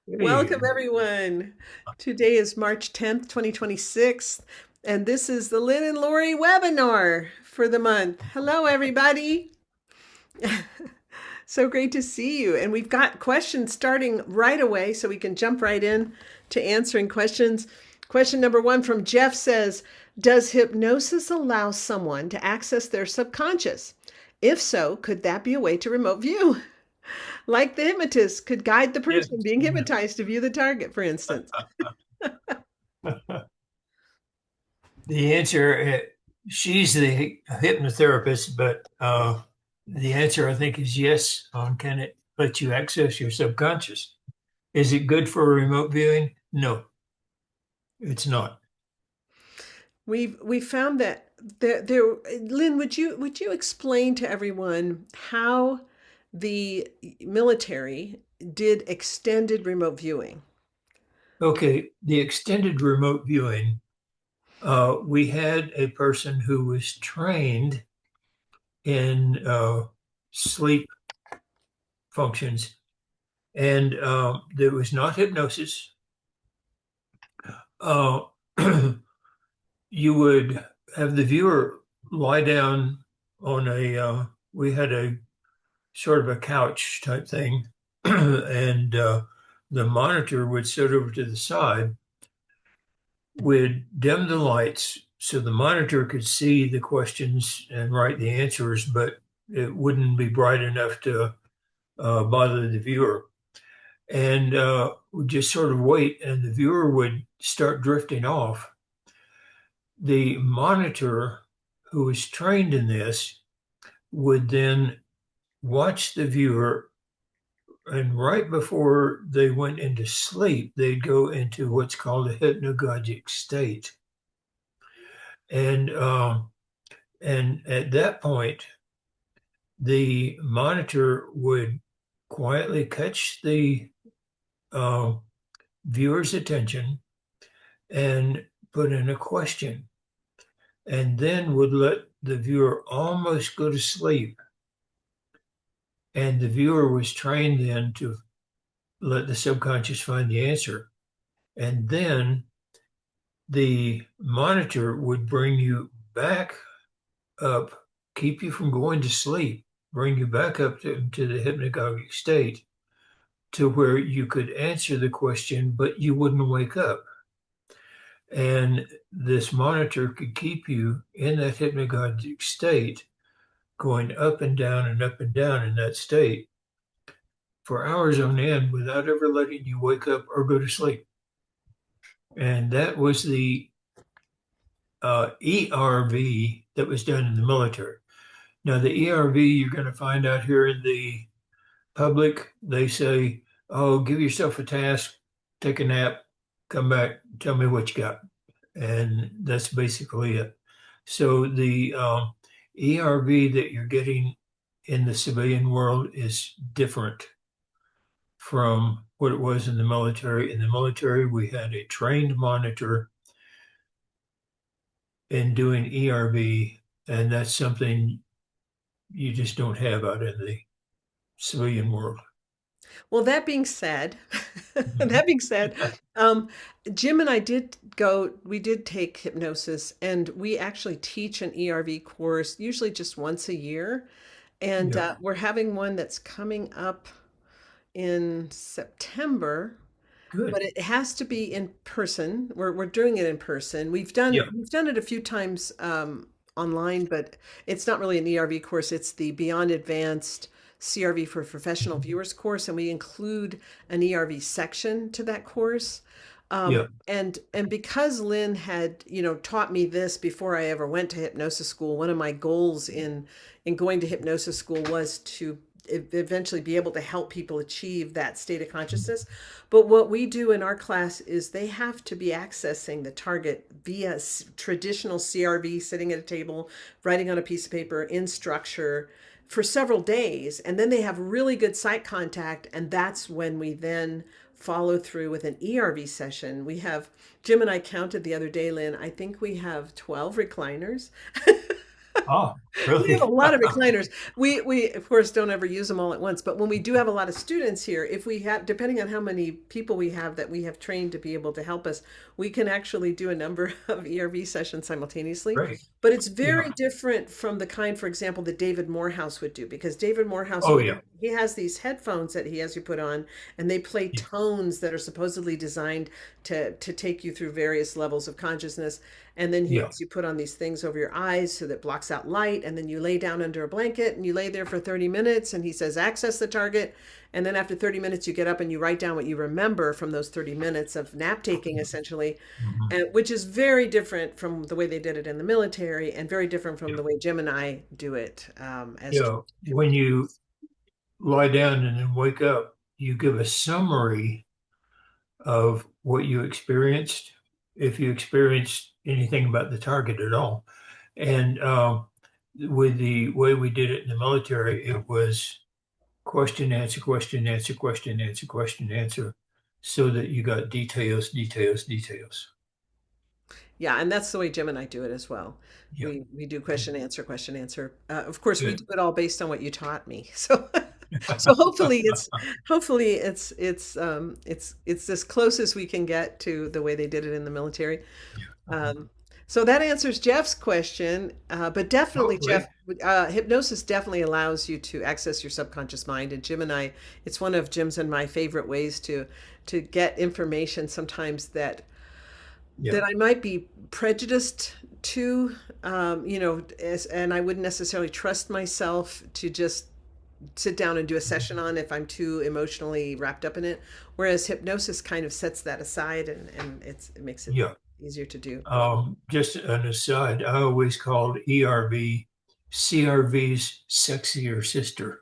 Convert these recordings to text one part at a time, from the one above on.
Welcome, Hey, everyone. Today is March 10th, 2026, and this is the Lyn and Lori webinar for the month. Hello, everybody. So great to see you. And we've got questions starting right away, so we can jump right in to answering questions. Question number one from Jeff says, does hypnosis allow someone to access their subconscious? If so, could that be a way to remote view? Like the hypnotist could guide the yes. person being hypnotized to view the target, for instance. The answer, she's the hypnotherapist, but the answer I think is yes on can it let you access your subconscious? Is it good for remote viewing? No, it's not. We found that there Lynn, would you explain to everyone how the military did extended remote viewing? Okay, the extended remote viewing, we had a person who was trained in sleep functions, and there was not hypnosis. Uh, you would have the viewer lie down on we had a sort of a couch type thing, and the monitor would sit over to the side, would dim the lights so the monitor could see the questions and write the answers, but it wouldn't be bright enough to bother the viewer. And would just sort of wait, and the viewer would start drifting off. The monitor, who was trained in this, would then watch the viewer, and right before they went into sleep, they'd go into what's called a hypnagogic state. And and at that point, the monitor would quietly catch the uh, viewer's attention and put in a question, and then would let the viewer almost go to sleep. And the viewer was trained then to let the subconscious find the answer. And then the monitor would bring you back up, keep you from going to sleep, bring you back up to the hypnagogic state to where you could answer the question, but you wouldn't wake up. And this monitor could keep you in that hypnagogic state, going up and down in that state for hours on end without ever letting you wake up or go to sleep. And that was the ERV that was done in the military. Now, the ERV you're going to find out here in the public, they say, oh, give yourself a task, take a nap, come back, tell me what you got. And that's basically it. So the ERV that you're getting in the civilian world is different from what it was in the military. In the military, we had a trained monitor in doing ERV, and that's something you just don't have out in the civilian world. Well, that being said, that being said, um, Jim and I we did take hypnosis, and we actually teach an ERV course, usually just once a year. And Yeah, we're having one that's coming up in September, but good. it has to be in person. We're doing it in person. Yeah, We've done it a few times online, but it's not really an ERV course. It's the Beyond Advanced CRV for Professional Viewers course, and we include an ERV section to that course. yeah. And because Lynn had, taught me this before I ever went to hypnosis school, one of my goals in going to hypnosis school was to eventually be able to help people achieve that state of consciousness. But what we do in our class is they have to be accessing the target via traditional CRV, sitting at a table, writing on a piece of paper in structure for several days. And then they have really good sight contact. And that's when we then follow through with an ERV session. We have, Jim and I counted the other day, Lynn, I think we have 12 recliners. Oh, We have a really? lot of recliners. We of course don't ever use them all at once, but when we do have a lot of students here, if we have, depending on how many people we have that we have trained to be able to help us, we can actually do a number of ERV sessions simultaneously. Great. But it's very Yeah. different from the kind, for example, that David Morehouse would do, because David Morehouse, Oh, yeah. he has these headphones that he has you put on, and they play Yeah. tones that are supposedly designed to take you through various levels of consciousness. And then he Yeah. has you put on these things over your eyes so that blocks out light. And then you lay down under a blanket and you lay there for 30 minutes. And he says, access the target. And then after 30 minutes, you get up and you write down what you remember from those 30 minutes of nap taking, essentially, Mhm. and, which is very different from the way they did it in the military and very different from Yeah. the way Jim and I do it as Yeah. When you lie down and then wake up, you give a summary of what you experienced, if you experienced anything about the target at all. And with the way we did it in the military, it was question, answer, question, answer, question, answer, question, answer, so that you got details, details, details. Yeah, and that's the way Jim and I do it as well. Yeah. We do question answer question answer. Of course, we Good. do it all based on what you taught me. So so hopefully it's as close as we can get to the way they did it in the military. Yeah. Um, so that answers Jeff's question. But definitely, Jeff, Hopefully. hypnosis definitely allows you to access your subconscious mind. And Jim and I, it's one of Jim's and my favorite ways to get information sometimes Yeah. that I might be prejudiced to, and I wouldn't necessarily trust myself to just sit down and do a session on if I'm too emotionally wrapped up in it. Whereas hypnosis kind of sets that aside and it makes it Yeah. easier to do. Just an aside, I always called ERV CRV's sexier sister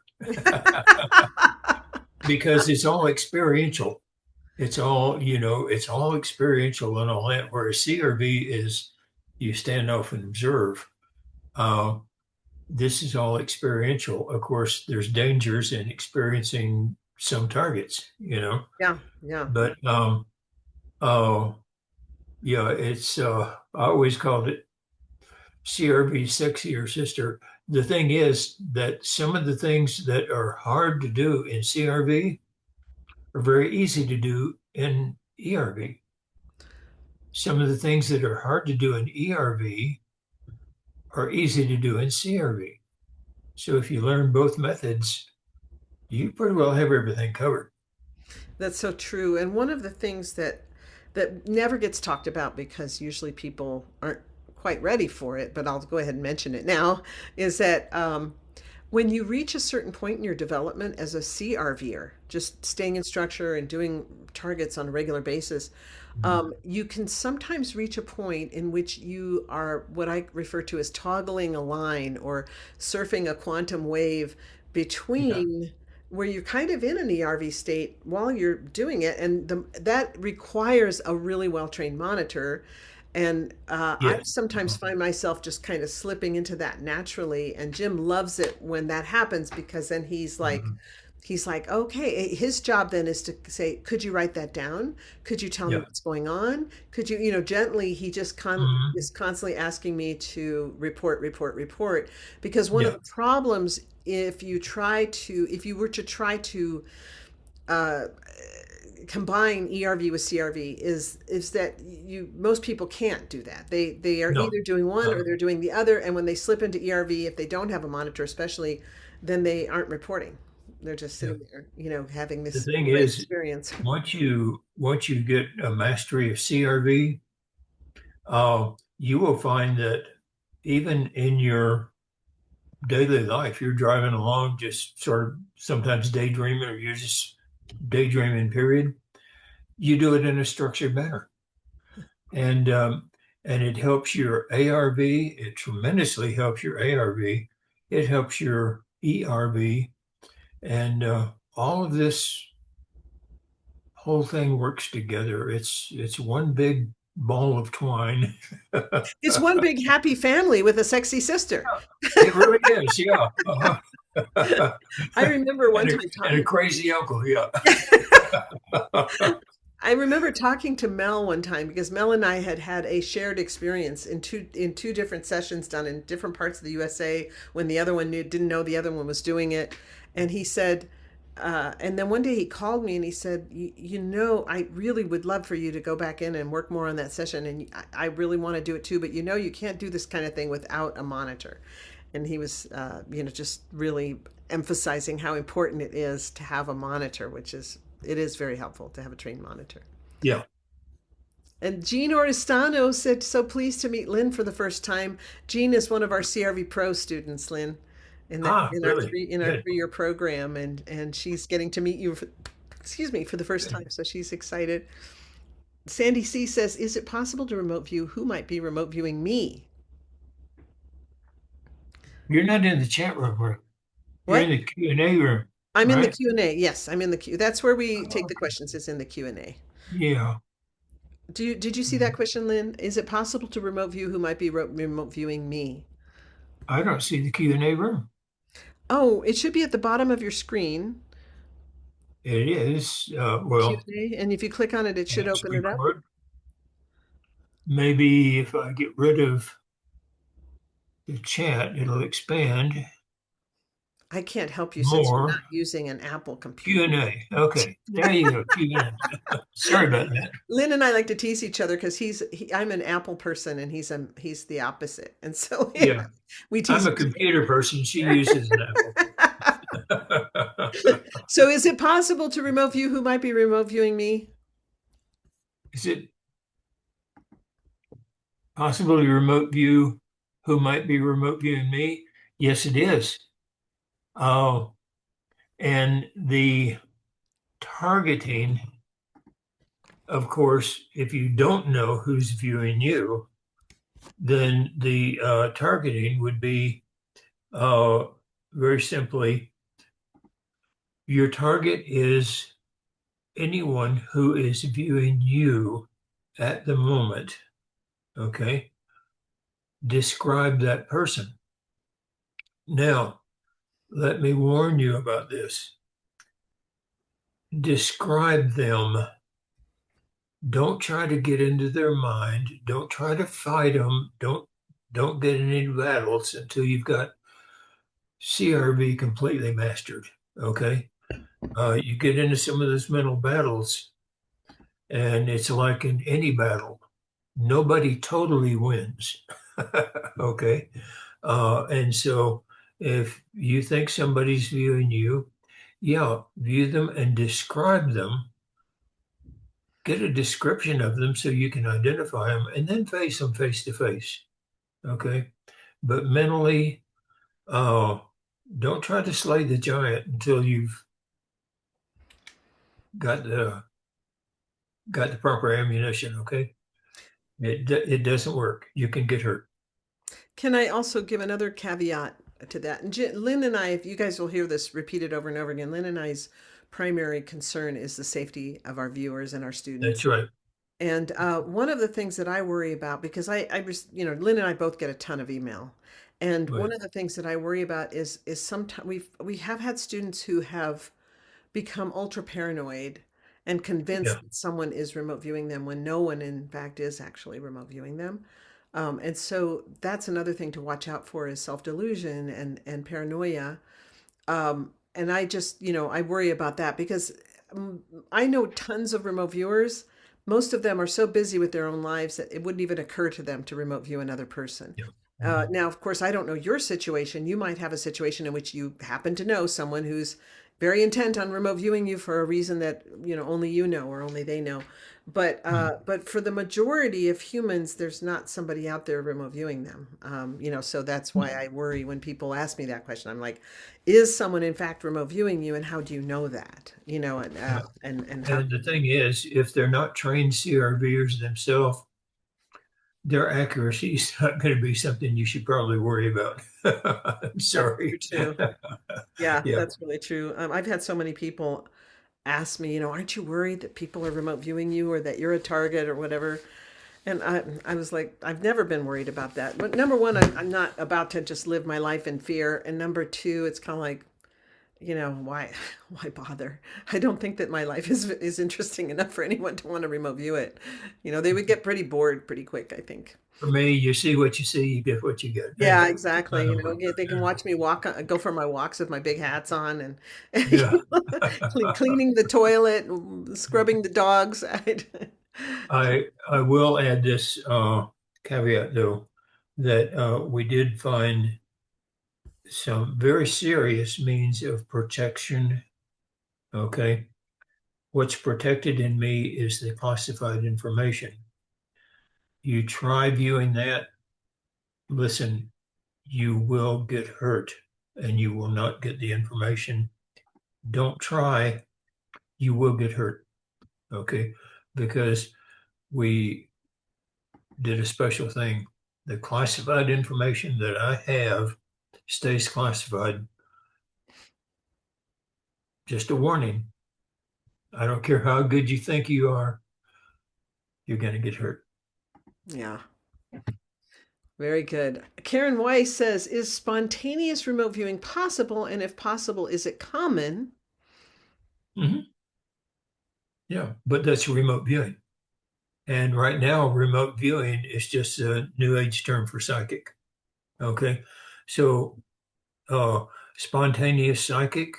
because it's all experiential. It's all, it's all experiential and all that, whereas CRV is you stand off and observe. Uh, this is all experiential. Of course, there's dangers in experiencing some targets, Yeah, yeah. but uh, yeah, I always called it CRV's sexier sister. The thing is that some of the things that are hard to do in CRV are very easy to do in ERV. Some of the things that are hard to do in ERV are easy to do in CRV. So if you learn both methods, you pretty well have everything covered. That's so true. And one of the things that never gets talked about because usually people aren't quite ready for it, but I'll go ahead and mention it now, is that when you reach a certain point in your development as a CRVer, just staying in structure and doing targets on a regular basis, Mhm. you can sometimes reach a point in which you are what I refer to as toggling a line or surfing a quantum wave Yeah. between where you're kind of in an ERV state while you're doing it. And that requires a really well trained monitor. And I Yes. sometimes find myself just kind of slipping into that naturally. And Jim loves it when that happens because then Mhm. he's like, okay, his job then is to say, could you write that down? Could you tell me Yeah. what's going on? Could you, gently, he just Mhm. is constantly asking me to report. Because one of Yeah. the problems, if you were to try to uh, combine ERV with CRV is that most people can't do that. They are No. either doing one or No. they're doing the other, and when they slip into ERV, if they don't have a monitor, especially, then they aren't reporting. They're just Yeah. sitting there, having The this thing great is, experience. once you get a mastery of CRV, you will find that even in your daily life, you're driving along, just sort of sometimes daydreaming, or you're just daydreaming, period. You do it in a structured manner, and it helps your ARV. It tremendously helps your ARV. It helps your ERV, and all of this whole thing works together. It's one big ball of twine. It's one big happy family with a sexy sister. It really is, yeah. Uh-huh. I remember one and a time and a talking. crazy uncle, yeah. I remember talking to Mel one time because Mel and I had had a shared experience in two different sessions done in different parts of the USA when the other one didn't know the other one was doing it, and he said, and then one day he called me and he said, you know, I really would love for you to go back in and work more on that session, and I really want to do it too, but you know, you can't do this kind of thing without a monitor." And he was, just really emphasizing how important it is to have a monitor, which is it is very helpful to have a trained monitor. Yeah. And Jean Oristano said, "So pleased to meet Lynn for the first time." Jean is one of our CRV Pro students, Lynn, Ah, really? in our Good. 3 year program, and she's getting to meet you, excuse me, for the first Good. time, so she's excited. Sandy C says, "Is it possible to remote view? Who might be remote viewing me?" You're not in the chat room, right? You're in What? the Q&A room, I'm in the right? Q&A. Yes, I'm in the Q. That's where we take the Okay. questions. Is in the Q&A. Yeah. Did you see that question, Lynn? Is it possible to remote view? Who might be remote viewing me? I don't see the Q&A room. Oh, it should be at the bottom of your screen. It is, well, Q&A, and if you click on it, it should ask open it up. record. Maybe if I get rid of the chat, it'll expand I can't help you since you're not more. using an Apple computer. Q&A. Okay. There you go. Q&A. Sorry about that. Lynn and I like to tease each other because I'm an Apple person and he's the opposite, and so Yeah. we I'm tease a each computer person. She uses an Apple. other. So, is it possible to remote view? Who might be remote viewing me? Is it possible to remote view who might be remote viewing me? Yes, it is. Oh, and the targeting, of course, if you don't know who's viewing you, then the targeting would be uh, very simply your target is anyone who is viewing you at the moment. Okay. Describe that person. Now, let me warn you about this. Describe them. Don't try to get into their mind. Don't try to fight them. Don't get in any battles until you've got CRV completely mastered. Okay. You get into some of those mental battles, and it's like in any battle, nobody totally wins. Okay. And so if you think somebody's viewing you, yeah, view them and describe them. Get a description of them so you can identify them and then face them face to face. Okay. But mentally, uh, don't try to slay the giant until you've got the proper ammunition. Okay. It doesn't work. You can get hurt. Can I also give another caveat to that? And Lynn and I, if you guys will hear this repeated over and over again, Lynn and I's primary concern is the safety of our viewers and our That's students. right. And one of the things that I worry about, because Lynn and I both get a ton of email, and one Right. of the things that I worry about is sometimes we have had students who have become ultra paranoid and Yeah. convinced that someone is remote viewing them when no one, in fact, is actually remote viewing them. And so that's another thing to watch out for is self delusion and paranoia. And I just, I worry about that because I know tons of remote viewers. Most of them are so busy with their own lives that it wouldn't even occur to them to remote view another person. Yeah. Mhm. Now, of course, I don't know your situation. You might have a situation in which you happen to know someone who's very intent on remote viewing you for a reason that only you know or only they know. Mhm. But for the majority of humans, there's not somebody out there remote viewing them. So that's why I worry when people ask me that question. I'm like, is someone in fact remote viewing you, and how do you know that? Yeah. And how? And the thing is, if they're not trained CRVers themselves, their accuracy is not going to be something you should probably worry about. I'm That's true sorry. too. Yeah, Yeah. that's really true. I've had so many people ask me, aren't you worried that people are remote viewing you or that you're a target or whatever? And I was like, I've never been worried about that. But number one, I'm not about to just live my life in fear. And number two, it's kind of like, why why bother? I don't think that my life is interesting enough for anyone to want to remote view it. They would get pretty bored pretty quick, I think. For me, you see what you see, you get what you get. Yeah, Anyway, exactly. Yeah, they can watch me go for my walks with my big hats on and yeah, cleaning the toilet, scrubbing the dogs. I will add this caveat though that we did find some very serious means of protection. Okay, what's protected in me is the classified information. You try viewing that, listen, you will get hurt and you will not get the information. Don't try, you will get hurt. Okay, because we did a special thing. The classified information that I have stays classified. Just a warning. I don't care how good you think you are, you're going to get hurt. Yeah, very good. Karen Weiss says, "Is spontaneous remote viewing possible? And if possible, is it common?" Mhm. Yeah, but that's remote viewing. And right now, remote viewing is just a new age term for psychic. Okay. So, uh, spontaneous psychic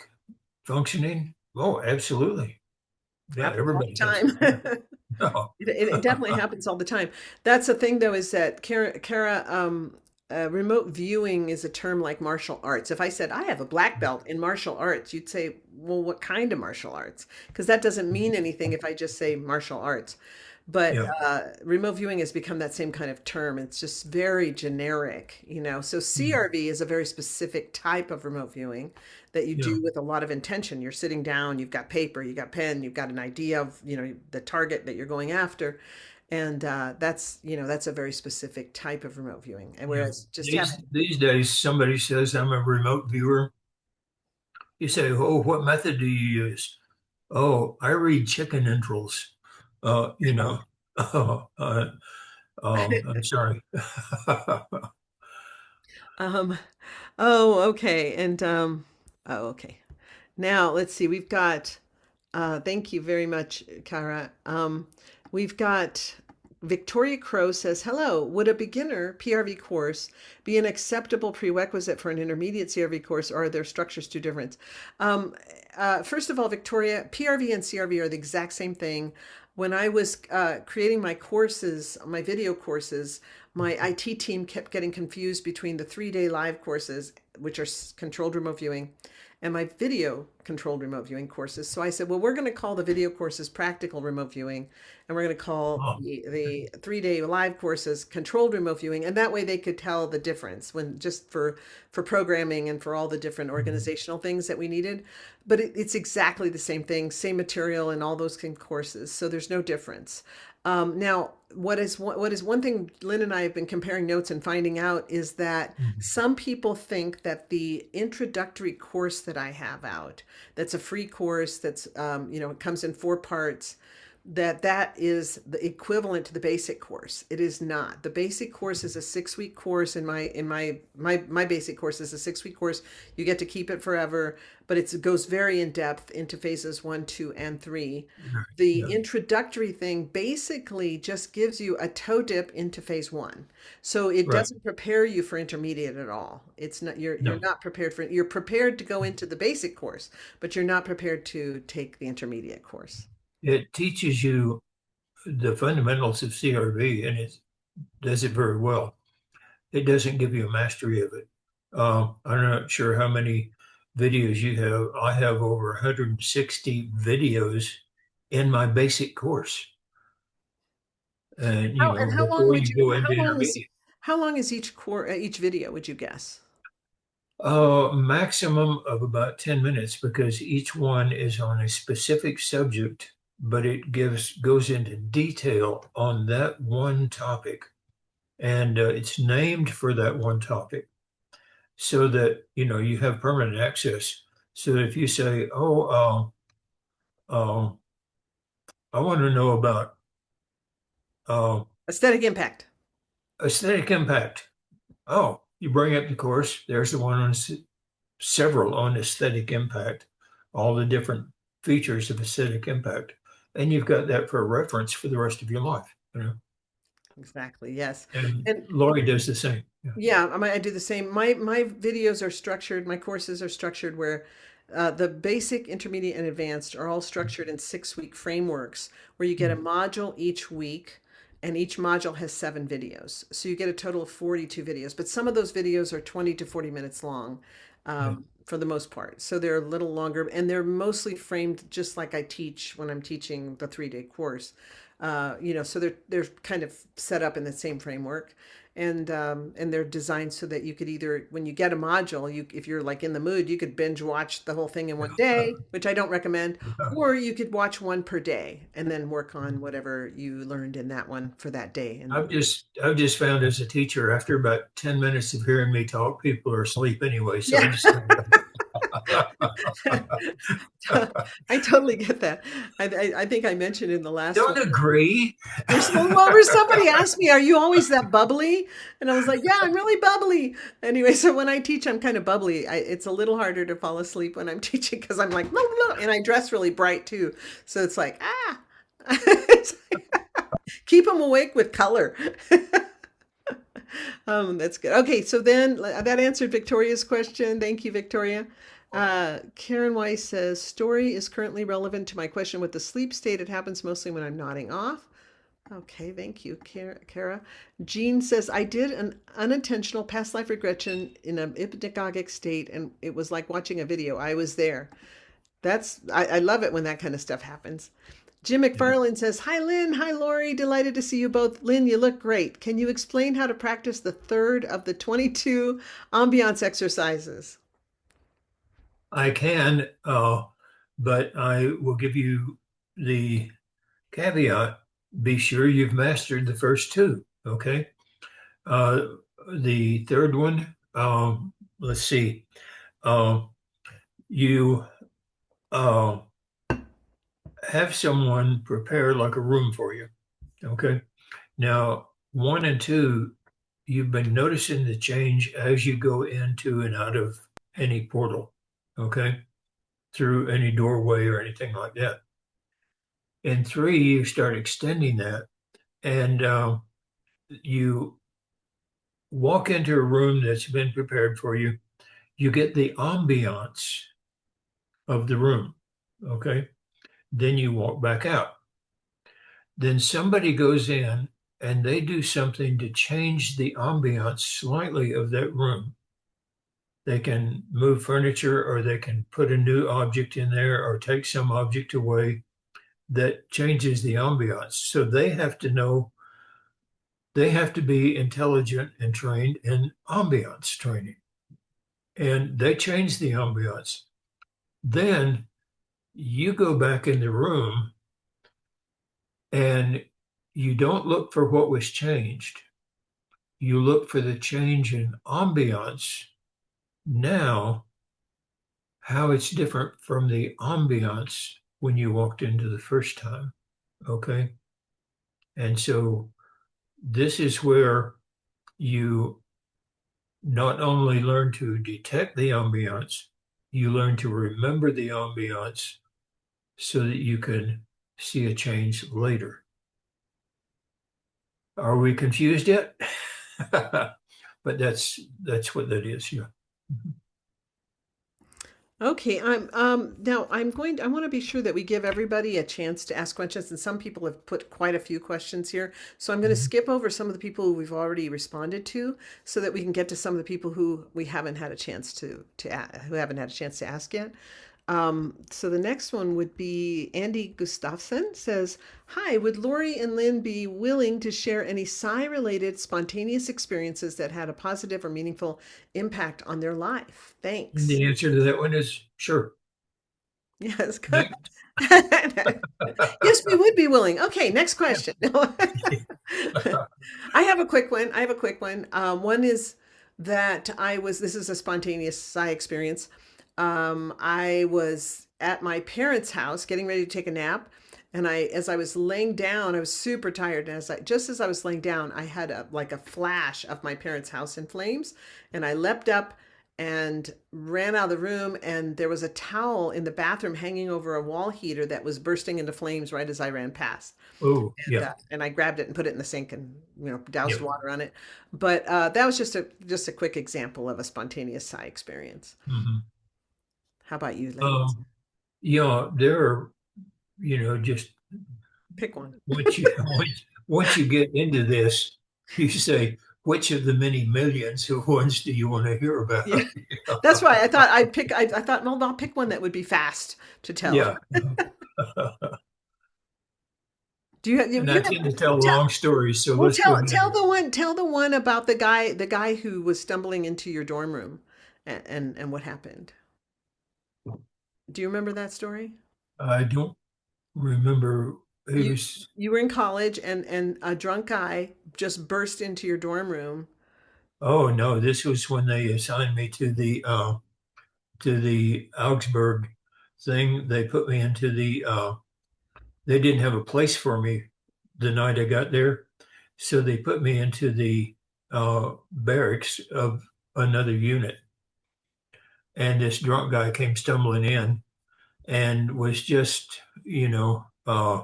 functioning? Oh, absolutely. Yeah, Happens all everybody the has it. Yeah. time. No. It definitely happens all the time. That's the thing, though, is that remote viewing is a term like martial arts. If I said I have a black belt in martial arts, you'd say, well, what kind of martial arts? Because that doesn't mean anything if I just say martial arts. But Yeah. remote viewing has become that same kind of term. It's just very generic. So CRV is a very specific type of remote viewing that you Yeah. do with a lot of intention. You're sitting down, you've got paper, you've got pen, you've got an idea of, the target that you're going after. And that's a very specific type of remote viewing. And Yeah. whereas just having, These days, somebody says I'm a remote viewer. You say, "Oh, what method do you use?" "Oh, I read chicken entrails." You know. Oh, I'm sorry. um, oh, okay. Oh, okay. Now let's see. We've got thank you very much, Kara. We've got Victoria Crow says, "Hello, would a beginner PRV course be an acceptable prerequisite for an intermediate CRV course, or are their structures too different?" First of all, Victoria, PRV and CRV are the exact same thing. When I was creating my courses, my video courses, my IT team kept getting confused between the 3-day live courses, which are controlled remote viewing, and my video controlled remote viewing courses. So I said, well, we're going to call the video courses practical remote viewing, and we're going to call Oh, the 3-day live courses controlled remote viewing. And that way they could tell the difference when just for programming and for all the different organizational things that we needed. But it's exactly the same thing, same material and all those same courses. So there's no difference. Now, what is one thing Lynn and I have been comparing notes and finding out is that mhm. some people think that the introductory course that I have out, that's a free course, it comes in 4 parts, that is the equivalent to the basic course. It is not. The basic course is a 6-week course. In my basic course is a 6-week course. You get to keep it forever, but it goes very in depth into phases 1, 2, and 3. Right. The Yeah. introductory thing basically just gives you a toe dip into phase 1. So it Right. doesn't prepare you for intermediate at all. It's not, you're No. not prepared for it. You're prepared to go into the basic course, but you're not prepared to take the intermediate course. It teaches you the fundamentals of CRV and it does it very well. It doesn't give you a mastery of it. I'm not sure how many videos you have. I have over 160 videos in my basic course. And, How and how long before would you you go into intermediate, how long is each video, would you guess? maximum of about 10 minutes because each one is on a specific subject, but it goes into detail on that one topic. And it's named for that one topic so that, you have permanent access. So if you say, "Oh, I want to know about uh, Aesthetic impact. aesthetic impact." Oh, you bring up the course. There's the one on several on aesthetic impact, all the different features of aesthetic impact. And you've got that for a reference for the rest of your life, you know. Exactly. Yes. And And Lori does the same. Yeah. yeah, I do the same. My videos are structured. My courses are structured where the basic, intermediate, and advanced are all structured in 6 week frameworks where you get a module each week, and each module has 7 videos. So you get a total of 42 videos. But some of those videos are 20 to 40 minutes long, Yeah. for the most part. So they're a little longer, and they're mostly framed just like I teach when I'm teaching the 3 day course. So they're kind of set up in the same framework, and they're designed so that you could either, when you get a module, you, if you're like in the mood, you could binge watch the whole thing in one day, which I don't recommend, or you could watch one per day and then work on whatever you learned in that one for that day. And I've just found as a teacher, after about 10 minutes of hearing me talk, people are asleep anyway. So I yeah, just I totally get that. I think I mentioned in the last one. don't agree. Where somebody asked me, "Are you always that bubbly?" And I was like, "Yeah, I'm really bubbly." Anyway, so when I teach, I'm kind of bubbly. It's a little harder to fall asleep when I'm teaching because I'm like, blah, blah, and I dress really bright too. So it's like, It's keep them awake with color. That's good. Okay, so then that answered Victoria's question. Thank you, Victoria. Karen Weiss says, story is currently relevant to my question with the sleep state. It happens mostly when I'm nodding off. Okay, thank you, Kara. Jean says, I did an unintentional past life regression in a hypnagogic state, and it was like watching a video. I was there. I love it when that kind of stuff happens. Jim McFarland says, hi, Lynn. Hi, Lori. Delighted to see you both. Lynn, you look great. Can you explain how to practice the third of the 22 ambiance exercises? I can, but I will give you the caveat. Be sure you've mastered the first two. Okay. Uh, the third one, let's see. Uh, you uh, have someone prepare like a room for you. Okay. Now, one and two, you've been noticing the change as you go into and out of any portal. Okay. Through any doorway or anything like that. In three, you start extending that, and you walk into a room that's been prepared for you. You get the ambiance of the room. Okay. Then you walk back out. Then somebody goes in and they do something to change the ambiance slightly of that room. They can move furniture or they can put a new object in there or take some object away that changes the ambiance. So they have to know, they have to be intelligent and trained in ambiance training. And they change the ambiance. Then you go back in the room and you don't look for what was changed. You look for the change in ambiance now, how it's different from the ambiance when you walked into the first time. Okay. And so this is where you not only learn to detect the ambiance, you learn to remember the ambiance so that you can see a change later. Are we confused yet? But that's what that is. Yeah. Okay, I want to be sure that we give everybody a chance to ask questions, and some people have put quite a few questions here. So I'm going to skip over some of the people who we've already responded to so that we can get to some of the people who we haven't had a chance who haven't had a chance to ask yet. So the next one would be Andy Gustafson says, hi, would Lori and Lynn be willing to share any psi related spontaneous experiences that had a positive or meaningful impact on their life? And Thanks. the answer to that one is sure. Yes, good. Next. Yes, we would be willing. Okay, next Yeah. question. I have a quick one. I have a quick one. One is that this is a spontaneous psi experience. I was at my parents' house getting ready to take a nap. And as I was laying down, I was super tired. And just as I was laying down, I had like a flash of my parents' house in flames. And I leapt up and ran out of the room, and there was a towel in the bathroom hanging over a wall heater that was bursting into flames right as I ran past. Oh, yeah. And I grabbed it and put it in the sink and doused Yeah. water on it. But that was just a quick example of a spontaneous psi experience. Hmm. How about you, Lynn? Yeah, there are, just Pick one. once you get into this, you say, which of the many millions of ones do you want to hear Yeah, about? that's why I thought I'd pick. I thought, well, I'll pick one that would be fast to tell. Yeah. Do you have And you I have tend to tell tell long stories, so well let's go tell ahead. the one about the guy who was stumbling into your dorm room and what happened? Do you remember that story? I don't remember. It You was, you were in college and a drunk guy just burst into your dorm room. oh no, this was when they assigned me to the Augsburg thing. They put me into they didn't have a place for me the night I got there. So they put me into the barracks of another unit. And this drunk guy came stumbling in and was just, uh,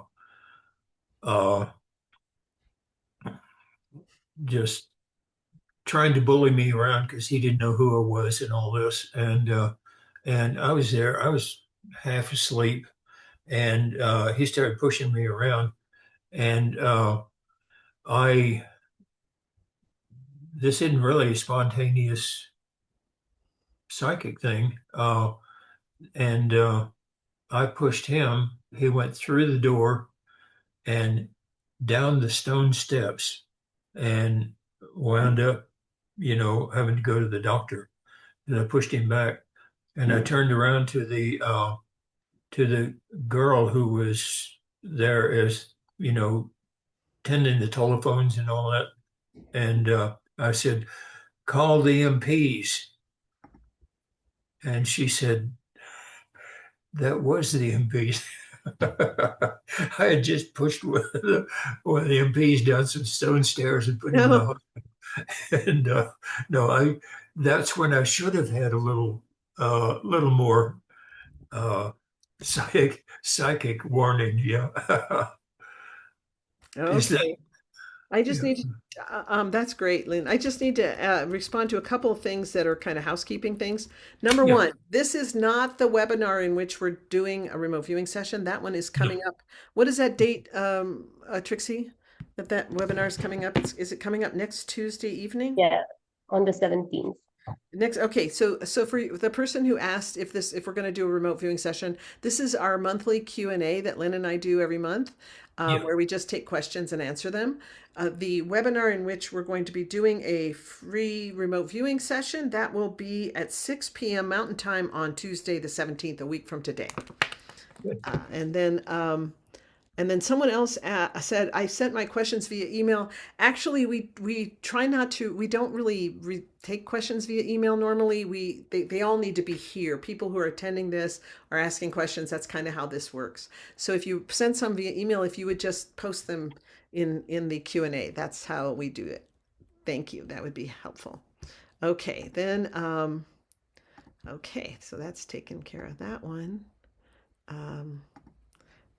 just trying to bully me around because he didn't know who I was and all this. And I was there. I was half asleep, and he started pushing me around. And I this isn't really a spontaneous psychic thing. And I pushed him. He went through the door and down the stone steps and wound up, having to go to the doctor. And I pushed him back, and I turned around to the girl who was there as, tending the telephones and all that. And I said, "Call the MPs." And she said, "That was the MPs." I had just pushed one of the MPs down some stone stairs and put him in the No. hospital. And no, that's when I should have had a little more uh, psychic warning. Yeah. Is that, Okay. I just yeah, need to, that's great, Lynn. I just need to respond to a couple of things that are kind of housekeeping things. Number yeah, one, this is not the webinar in which we're doing a remote viewing session. That one is no. coming up. What is that date, Trixie? That webinar is coming up. Is it coming up next Tuesday evening? Yeah, on the 17th. Next, okay, so for the person who asked if we're going to do a remote viewing session, this is our monthly Q&A that Lynn and I do every month, Yeah. where we just take questions and answer them. The webinar in which we're going to be doing a free remote viewing session, that will be at 6 p.m. Mountain Time on Tuesday the 17th, a week from today. Good. Uh, and then um, and then someone else said, I sent my questions via email. Actually, we try not to, we don't really take questions via email normally. They all need to be here. People who are attending this are asking questions. That's kind of how this works. So if you send some via email, if you would just post them in the Q&A, that's how we do it. Thank you. That would be helpful. Okay, then, okay, so that's taken care of that one. Um,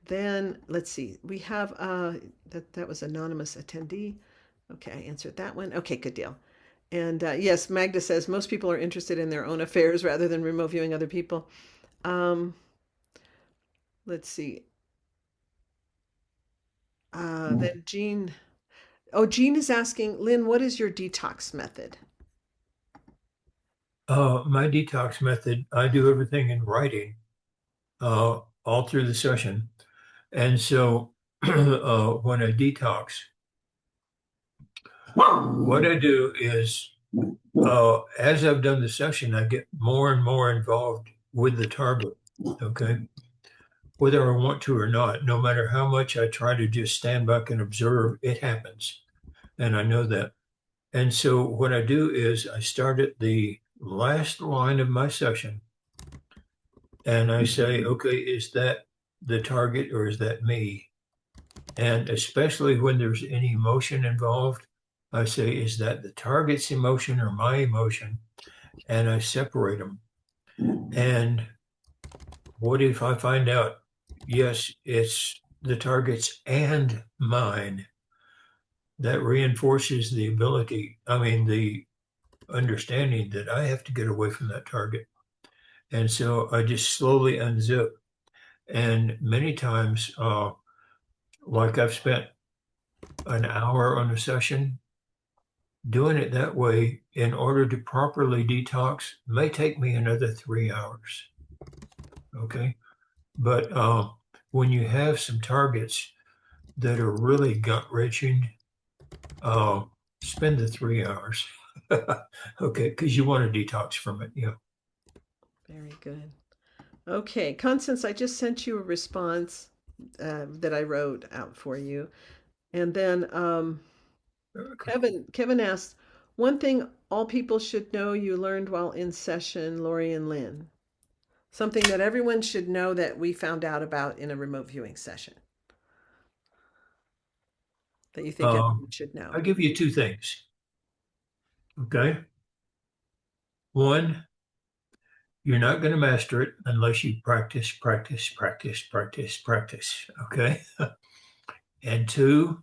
then let's see. We have that was anonymous attendee. Okay, I answered that one. Okay, good deal. And yes, Magda says most people are interested in their own affairs rather than remote viewing other people. Um, let's see. Then Jean. Oh, Jean is asking, Lynn, what is your detox method? My detox method, I do everything in writing all through the session. And so when I detox, what I do is, as I've done the session, I get more and more involved with the target. Okay. Whether I want to or not, no matter how much I try to just stand back and observe, it happens. And I know that. And so what I do is I start at the last line of my session and I say, okay, is that the target or is that me? And especially when there's any emotion involved, I say, is that the target's emotion or my emotion? and I separate them. And what if I find out, yes, it's the target's and mine? That reinforces the the understanding that I have to get away from that target. And so I just slowly unzip. And many times, like I've spent an hour on a session, doing it that way in order to properly detox may take me another 3 hours. Okay. But when you have some targets that are really gut wrenching, uh, spend the 3 hours. Okay. Because you want to detox from it. Yeah. Very good. Okay, Constance, I just sent you a response that I wrote out for you. And then Kevin asked, one thing all people should know you learned while in session, Lori and Lynn. Something that everyone should know that we found out about in a remote viewing session that you think Uh, everyone should know. I'll give you two things. Okay. One, you're not going to master it unless you practice, practice, practice, practice, practice. Okay. And two,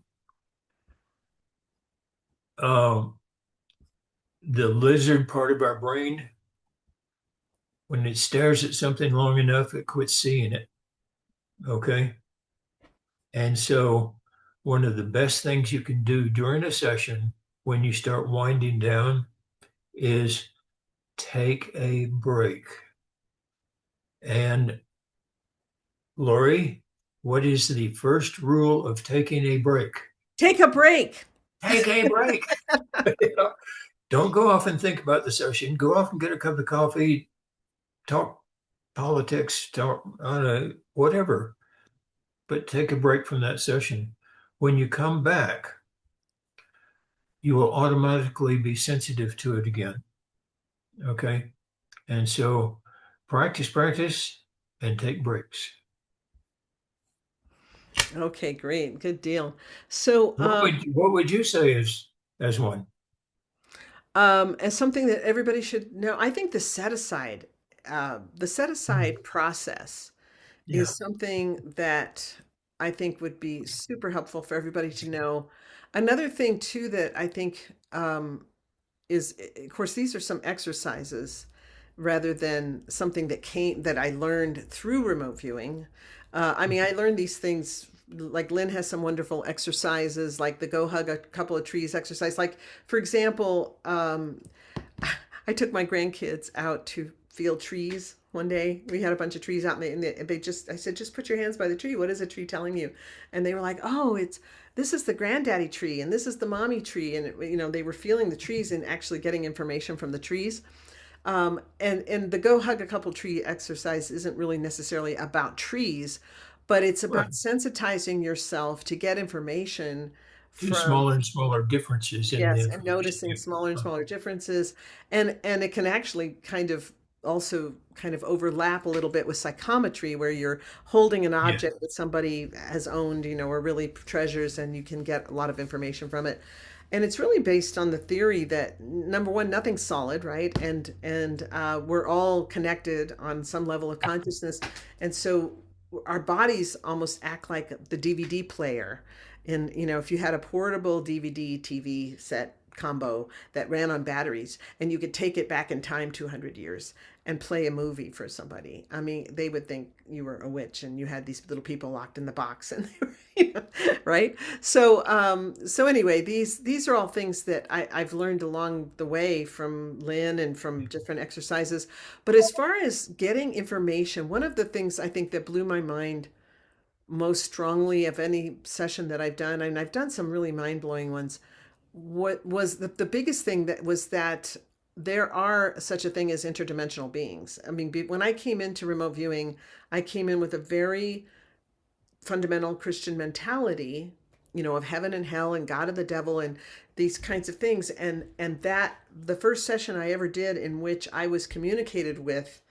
um, the lizard part of our brain, when it stares at something long enough, it quits seeing it. Okay. And so, one of the best things you can do during a session when you start winding down is take a break. And Lori, what is the first rule of taking a break? Take a break. Take a break. Don't go off and think about the session. Go off and get a cup of coffee, talk politics, talk whatever, but take a break from that session. When you come back, you will automatically be sensitive to it again. Okay. And so practice, practice, and take breaks. Okay, great. Good deal. So, What would you say as one? as something that everybody should know, I think the set Mm. aside process Yeah. is something that I think would be super helpful for everybody to know. Another thing too that I think is, of course, these are some exercises rather than something that I learned through remote viewing. I mean, I learned these things. Like Lynn has some wonderful exercises, like the go hug a couple of trees exercise. Like, for example, I took my grandkids out to field trees one day. We had a bunch of trees out, and I said, just put your hands by the tree. What is a tree telling you? And they were like, oh, this is the granddaddy tree, and this is the mommy tree. And, they were feeling the trees and actually getting information from the trees. And the go hug a couple tree exercise isn't really necessarily about trees, but it's about Right. sensitizing yourself to get information To from. smaller and smaller differences in the Yes, and information. noticing Yeah. smaller and smaller differences. And it can actually kind of overlap a little bit with psychometry, where you're holding an Yeah. object that somebody has owned, or really treasures, and you can get a lot of information from it. And it's really based on the theory that, number one, nothing's solid, right? And we're all connected on some level of consciousness. And so our bodies almost act like the DVD player. And, if you had a portable DVD TV set combo that ran on batteries, and you could take it back in time 200 years and play a movie for somebody, I mean, they would think you were a witch and you had these little people locked in the box, and they were, right? So anyway, these are all things that I've learned along the way from Lynn and from different exercises. But as far as getting information, one of the things I think that blew my mind most strongly of any session that I've done, and I've done some really mind-blowing ones, what was the biggest thing that was that there are such a thing as interdimensional beings. I mean, when I came into remote viewing, I came in with a very fundamental Christian mentality, of heaven and hell and God and the devil and these kinds of things. And that the first session I ever did in which I was communicated with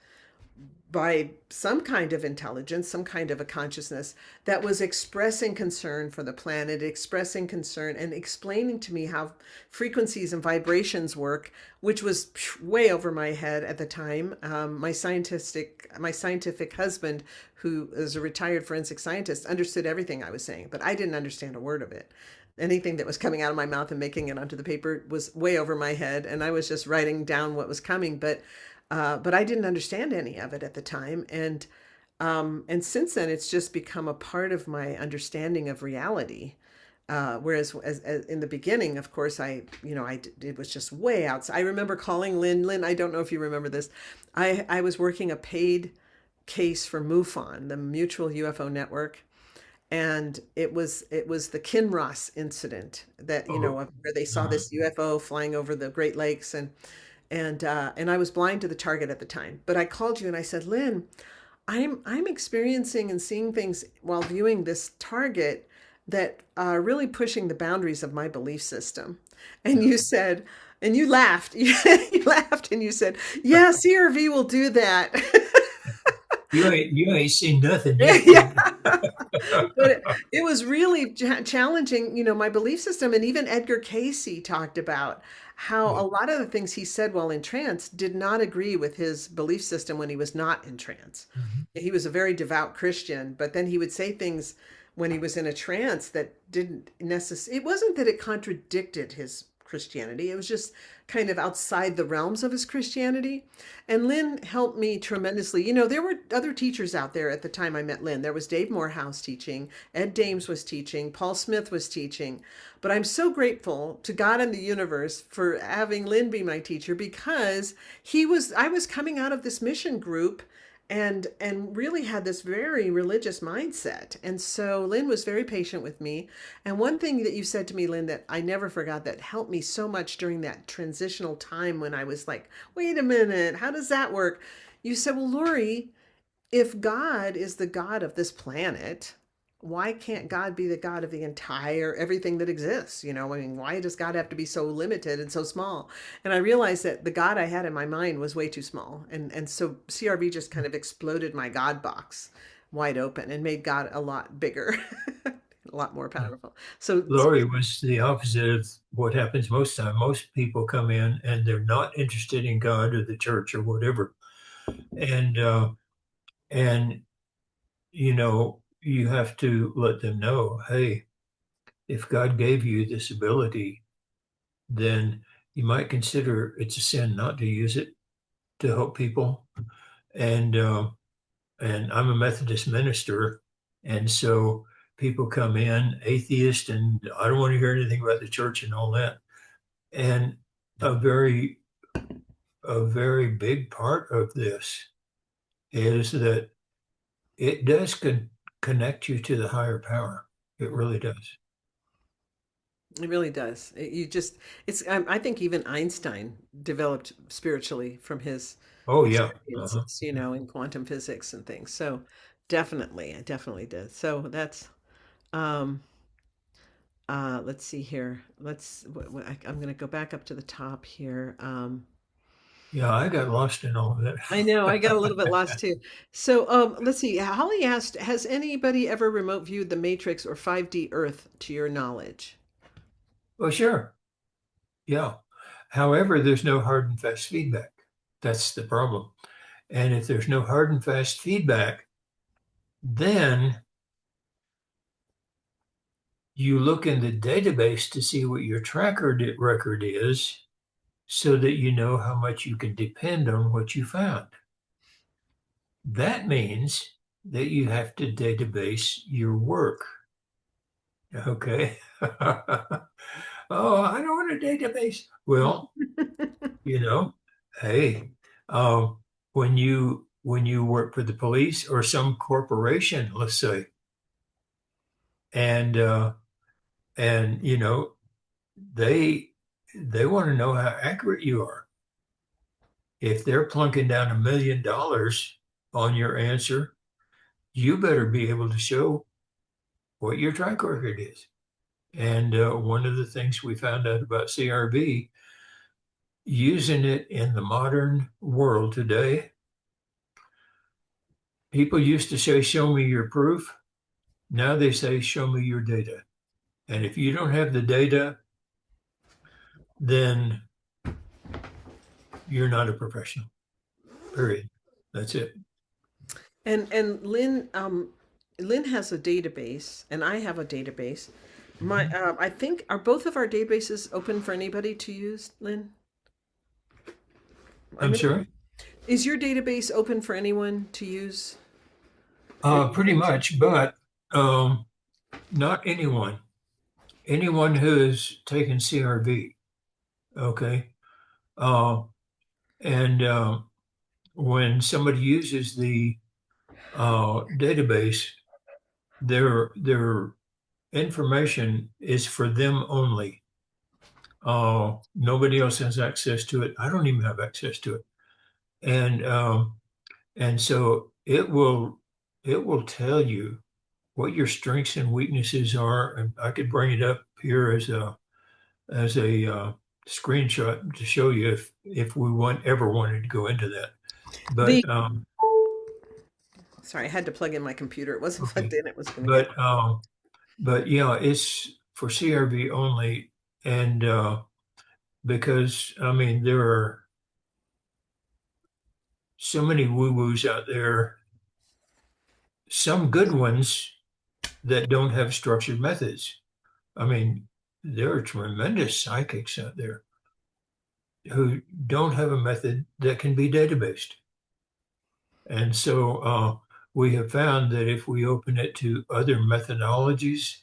by some kind of intelligence, some kind of a consciousness that was expressing concern for the planet, expressing concern and explaining to me how frequencies and vibrations work, which was way over my head at the time. My scientific husband, who is a retired forensic scientist, understood everything I was saying, but I didn't understand a word of it. Anything that was coming out of my mouth and making it onto the paper was way over my head, and I was just writing down what was coming, but I didn't understand any of it at the time, and since then it's just become a part of my understanding of reality. Whereas as in the beginning, of course, it was just way outside. I remember calling Lynn. Lynn, I don't know if you remember this. I was working a paid case for MUFON, the Mutual UFO Network, and it was the Kinross incident that Oh, where they saw uh, this UFO flying over the Great Lakes, and I was blind to the target at the time. But I called you and I said, Lynn, I'm experiencing and seeing things while viewing this target that are really pushing the boundaries of my belief system. And yeah. you said, and you laughed. You laughed and you said, "Yeah, CRV will do that." You ain't seen nothing yet. Yeah. But it was really challenging, my belief system. And even Edgar Casey talked about how Yeah. a lot of the things he said while in trance did not agree with his belief system when he was not in trance. Mhm. He was a very devout Christian, but then he would say things when he was in a trance that didn't necessarily, it wasn't that it contradicted his Christianity. It was just kind of outside the realms of his Christianity. And Lynn helped me tremendously. There were other teachers out there at the time I met Lynn. There was Dave Morehouse teaching, Ed Dames was teaching, Paul Smith was teaching. But I'm so grateful to God and the universe for having Lynn be my teacher, because I was coming out of this mission group and really had this very religious mindset. And so Lynn was very patient with me. And one thing that you said to me, Lynn, that I never forgot, that helped me so much during that transitional time when I was like, wait a minute, how does that work? You said, well, Lori, if God is the God of this planet, why can't God be the God of the entire everything that exists? I mean, why does God have to be so limited and so small? And I realized that the God I had in my mind was way too small. And so CRV just kind of exploded my God box wide open and made God a lot bigger, a lot more Yeah. powerful. So Lori was the opposite of what happens most time. Most people come in and they're not interested in God or the church or whatever. And and you have to let them know, hey, if God gave you this ability, then you might consider it's a sin not to use it to help people. And and I'm a Methodist minister, and so people come in atheist, and I don't want to hear anything about the church and all that. And a very a very big part of this is that it does connect you to the higher power. It really does. it really does. I think even Einstein developed spiritually from his Oh yeah. Uh-huh. experiences, in quantum physics and things. So definitely, I definitely did. So that's, um, let's see here. I'm going to go back up to the top here. Yeah, I got lost in all of I know I got a that. little bit lost too. So, let's see. Holly asked, has anybody ever remote viewed the Matrix or 5D Earth to your knowledge? Well, sure. Yeah. However, there's no hard and fast feedback. That's the problem. And if there's no hard and fast feedback, then you look in the database to see what your record is so that you know how much you can depend on what you found. That means that you have to database your work. Okay. Oh, I don't want a database. Well, you know, hey, when you work for the police or some corporation, let's say, and they they want to know how accurate you are. If they're plunking down $1 million on your answer, you better be able to show what your track record is. And one of the things we found out about CRB, using it in the modern world today, People used to say, show me your proof. Now they say, show me your data. And if you don't have the data, then you're not a professional, period. That's it. And Lynn has a database, and I have a database. My Mhm. I think are both of our databases open for anybody to use, Lynn? I I'm know. sorry. Is your database open for anyone to use? Pretty much, but um, not anyone. Anyone who's taken CRV, okay? Uh, and when somebody uses the database, their information is for them only. Nobody else has access to it. I don't even have access to it. And so it will tell you what your strengths and weaknesses are. And I could bring it up here as a screenshot to show you if we ever wanted to go into that. The But Sorry, I had to plug in my computer. It wasn't plugged okay, in. It was going to get. but yeah, it's for CRV only, and because I mean there are so many woo-woos out there, some good ones that don't have structured methods. I mean, there are tremendous psychics out there who don't have a method that can be data-based. And so we have found that if we open it to other methodologies,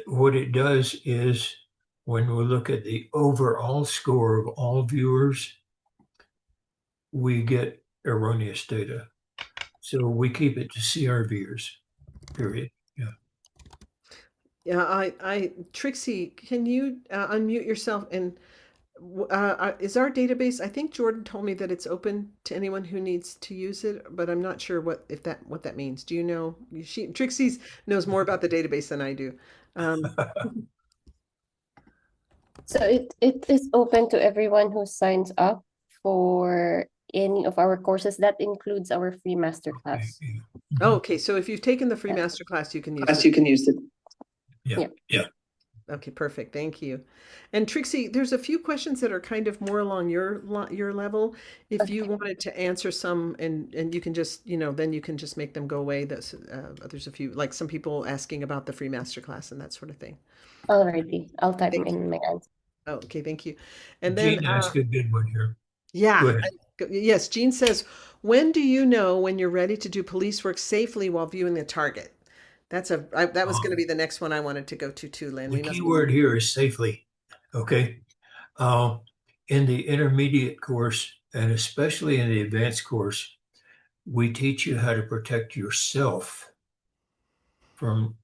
what it does is when we look at the overall score of all viewers, we get erroneous data. So we keep it to CR viewers, period. Yeah. Yeah, Trixie, can you unmute yourself and is our database? I think Jordan told me that it's open to anyone who needs to use it, but I'm not sure what that means. Do you know? Trixie's knows more about the database than I do. Um, So it is open to everyone who signs up for any of our courses. That includes our free Okay. masterclass. Yeah. oh, Mhm. okay. So if you've taken the free Yeah. master class, you can use Class it. you can use it. Yeah. Yeah. Yeah. Okay, perfect. Thank you. And Trixie, there's a few questions that are kind of more along your level. If you Okay. wanted to answer some, and you can just, then you can just make them go away. There's a few, like some people asking about the free masterclass and that sort of thing. Alrighty. I'll type Thank you. in my answer. Oh, okay, thank you. And then, Gene asked a good one here. Go yeah, ahead. yes, Jean says, when do you know when you're ready to do police work safely while viewing the target? That was going to Uh, be the next one I wanted to go to too, Lynn. the We key must be. word here is safely. Okay. Uh, in the intermediate course, and especially in the advanced course, we teach you how to protect yourself from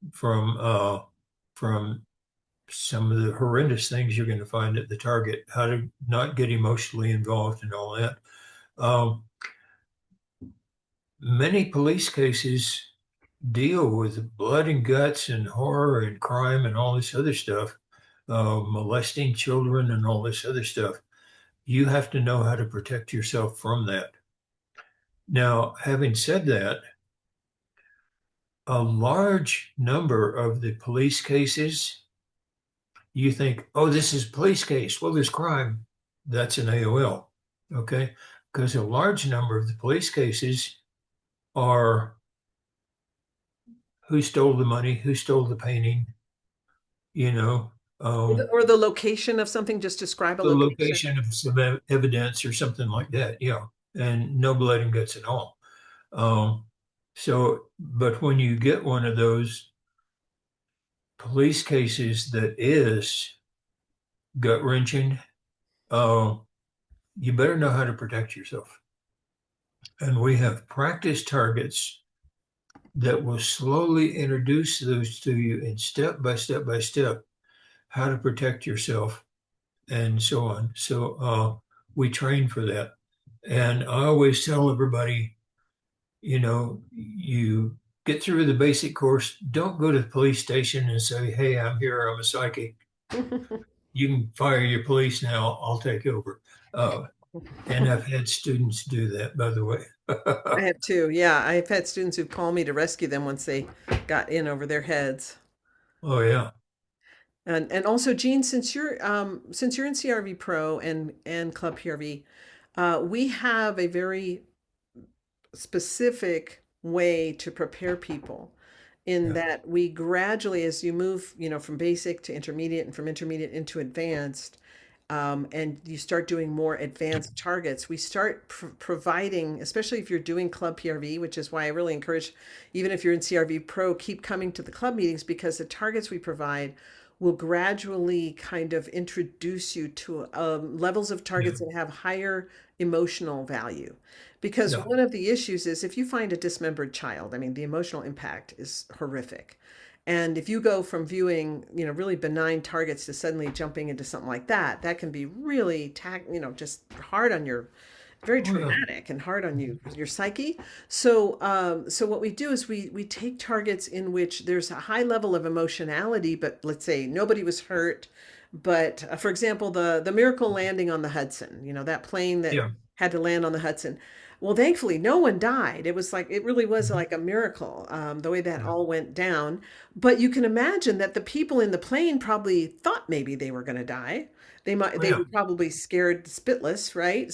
some of the horrendous things you're going to find at the target, how to not get emotionally involved and all that. Um, Many police cases deal with blood and guts and horror and crime and all this other stuff, molesting children and all this other stuff. You have to know how to protect yourself from that. Now, having said that, a large number of the police cases, you think, oh, this is a police case. Well, there's crime. That's an AOL. Okay. Because a large number of the police cases are who stole the money, who stole the painting, you know, um, Or the location of something, just describe a the location. location of some evidence or something like that. Yeah. And no blood and guts at all. Um, but when you get one of those police cases that is gut wrenching, uh, you better know how to protect yourself. And we have practice targets that will slowly introduce those to you in step by step, how to protect yourself and so on. So we train for that. And I always tell everybody, you get through the basic course, don't go to the police station and say, hey, I'm here, I'm a psychic. You can fire your police now, I'll take over. And I've had students do that, by the way. I have too. Yeah, I've had students who call me to rescue them once they got in over their heads. Oh, yeah. And also, Jean, since you're in CRV Pro and Club PRV, we have a very specific way to prepare people in Yeah. that we gradually, as you move, from basic to intermediate and from intermediate into advanced, and you start doing more advanced targets, we start providing, especially if you're doing Club PRV, which is why I really encourage, even if you're in CRV Pro, keep coming to the club meetings because the targets we provide will gradually kind of introduce you to levels of Yeah. targets that have higher emotional value. Because Yeah. one of the issues is if you find a dismembered child, I mean, the emotional impact is horrific. And if you go from viewing, really benign targets to suddenly jumping into something like that, that can be really just hard on your, very Oh, yeah. traumatic and hard on your psyche. So what we do is we take targets in which there's a high level of emotionality, but let's say nobody was hurt. But for example, the miracle landing on the Hudson, that plane that Yeah. had to land on the Hudson. Well, thankfully, no one died. It was like it really was Mhm. like a miracle, the way that Yeah. all went down. But you can imagine that the people in the plane probably thought maybe they were going to die. Oh, They yeah. were probably scared spitless, right?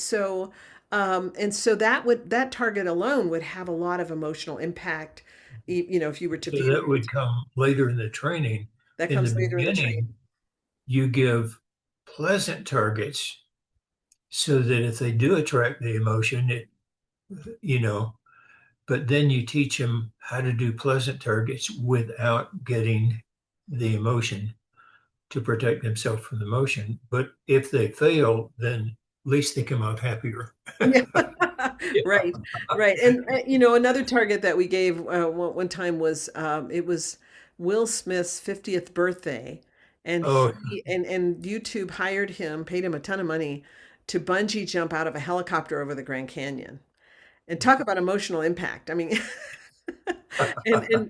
And so that target alone would have a lot of emotional impact. If you were to So view that it, would come later in the training. that In the comes later in the training. beginning, you give pleasant targets so that if they do attract the emotion, you know, but then you teach them how to do pleasant targets without getting the emotion to protect themselves from the emotion. But if they fail, then at least they come out happier. Yeah, Yeah. right, right. And another target that we gave one time was it was Will Smith's 50th birthday, and Oh, and YouTube hired him, paid him a ton of money to bungee jump out of a helicopter over the Grand Canyon. And talk about emotional impact. I mean,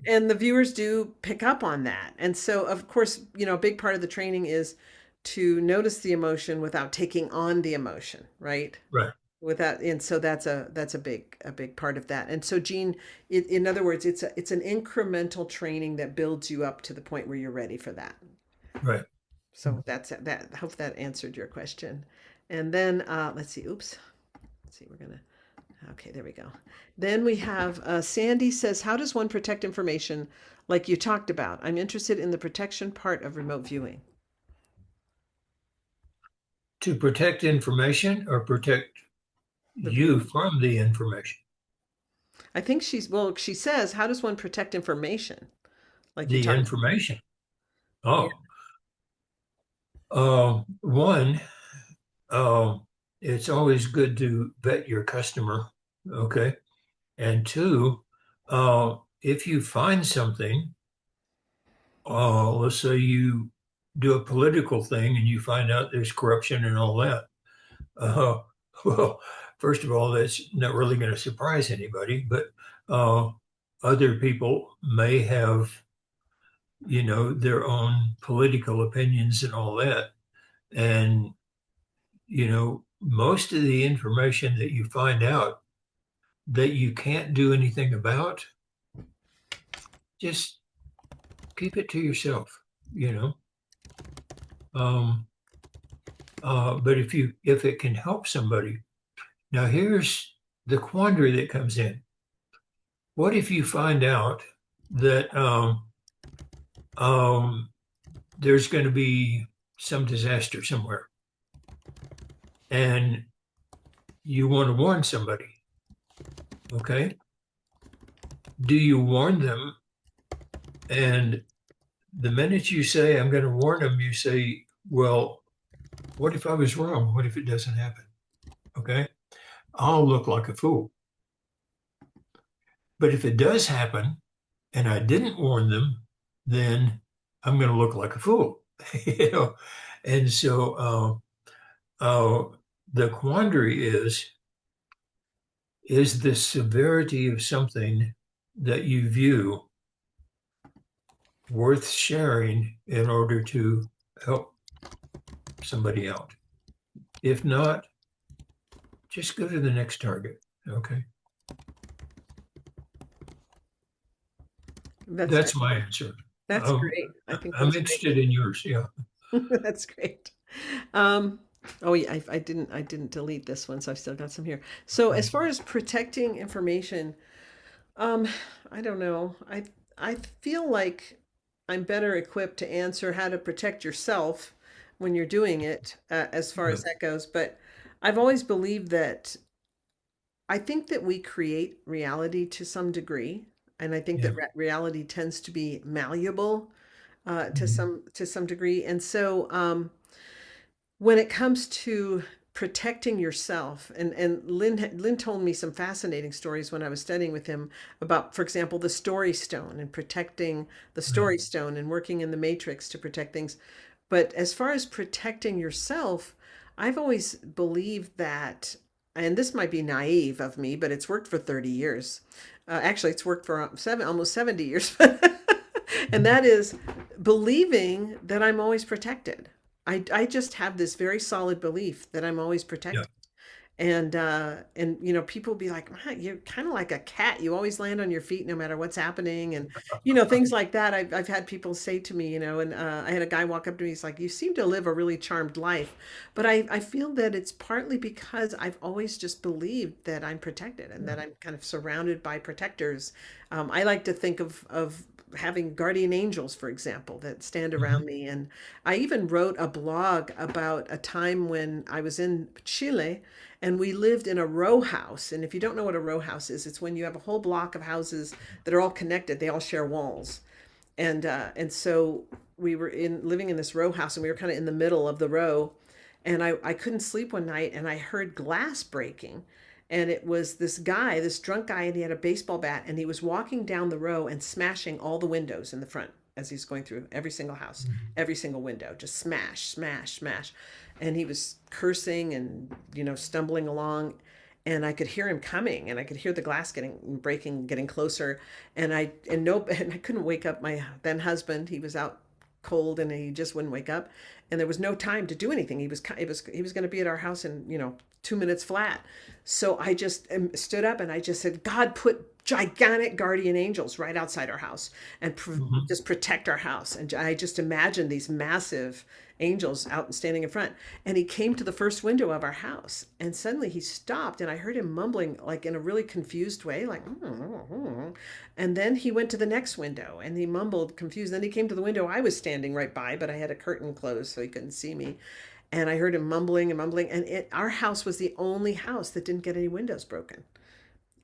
and the viewers do pick up on that. And so, of course, a big part of the training is to notice the emotion without taking on the emotion, right? right, Without, and so that's a big part of that. And so, Gene, in other words, it's an incremental training that builds you up to the point where you're ready for that. right. So that's that. I hope that answered your question. And then let's see. Oops. Let's see. We're gonna. Okay, there we go. Then we have Sandy says, "How does one protect information like you talked about? I'm interested in the protection part of remote viewing." To protect information or protect The you viewer. from the information, I think she says, "How does one protect information like you the talked?" information. Yeah. Oh, one, uh, it's always good to vet your customer. Okay. And two, if you find something, let's say you do a political thing and you find out there's corruption and all that. Uh, well, first of all, that's not really going to surprise anybody, but uh, other people may have, their own political opinions and all that. And, most of the information that you find out that you can't do anything about, just keep it to yourself, you know. Um, but if it can help somebody, now here's the quandary that comes in. What if you find out that um, there's going to be some disaster somewhere, and you want to warn somebody? Okay, do you warn them? And the minute you say, "I'm going to warn them," you say, "Well, what if I was wrong? What if it doesn't happen?" Okay, I'll look like a fool. But if it does happen and I didn't warn them, then I'm going to look like a fool, you know. And so the quandary is the severity of something that you view worth sharing in order to help somebody out? If not, just go to the next target. Okay. That's That's my answer. that's Um, great. I think I'm that's great. interested in yours. Yeah. That's great. Um, oh yeah, I didn't delete this one, so I've still got some here. So as far as protecting information, um, I don't know. I feel like I'm better equipped to answer how to protect yourself when you're doing it, as far Yeah. as that goes. But I've always believed that I think that we create reality to some degree, and I think Yeah. that reality tends to be malleable, Mhm. to some degree. And so, when it comes to protecting yourself, and Lyn told me some fascinating stories when I was studying with him about, for example, the story stone and protecting the Yeah. story stone and working in the matrix to protect things. But as far as protecting yourself, I've always believed that, and this might be naive of me, but it's worked for 30 years. Actually, it's worked for almost 70 years. And Mhm. that is believing that I'm always protected. I just have this very solid belief that I'm always Yeah. protected. And people be like, "Man, you're kind of like a cat. You always land on your feet no matter what's happening," and things like that. I've had people say to me, and I had a guy walk up to me. He's like, "You seem to live a really charmed life," but I feel that it's partly because I've always just believed that I'm protected and Yeah. that I'm kind of surrounded by protectors. I like to think of having guardian angels, for example, that stand Mhm. around me. And I even wrote a blog about a time when I was in Chile and we lived in a row house. And if you don't know what a row house is, it's when you have a whole block of houses that are all connected. They all share walls. And so we were in living in this row house, and we were kind of in the middle of the row. And I couldn't sleep one night, and I heard glass breaking. And it was this guy, this drunk guy, and he had a baseball bat, and he was walking down the row and smashing all the windows in the front as he's going through every single house, Mhm. every single window, just smash, smash, smash. And he was cursing and, stumbling along. And I could hear him coming, and I could hear the glass getting breaking, getting closer. And I couldn't wake up my then husband. He was out cold, and he just wouldn't wake up. And there was no time to do anything. He was going to be at our house in 2 minutes flat. So I just stood up and I just said, God, put gigantic guardian angels right outside our house and Mhm. just protect our house. And I just imagined these massive angels out and standing in front. And he came to the first window of our house, and suddenly he stopped, and I heard him mumbling like in a really confused way, like, and then he went to the next window and he mumbled confused. Then he came to the window I was standing right by, but I had a curtain closed so he couldn't see me. And I heard him mumbling and mumbling, and our house was the only house that didn't get any windows broken.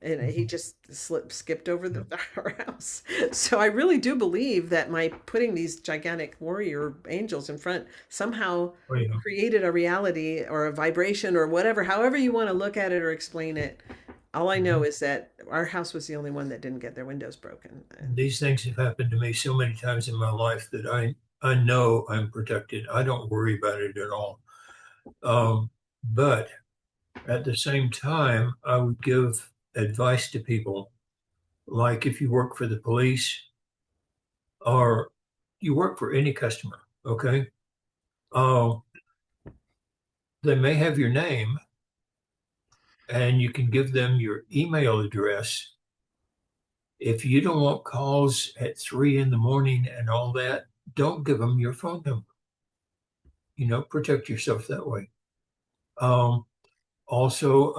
And he Mhm. just skipped over Yeah. our house. So I really do believe that my putting these gigantic warrior angels in front somehow Oh, yeah. created a reality or a vibration or whatever, however you want to look at it or explain it. All I know Mhm. is that our house was the only one that didn't get their windows broken. And These things have happened to me so many times in my life that I know I'm protected. I don't worry about it at all. But at the same time, I would give advice to people, like if you work for the police or you work for any customer, okay? Uh, they may have your name and you can give them your email address. If you don't want calls at 3 in the morning and all that, don't give them your phone number. Protect yourself that way. Um, also,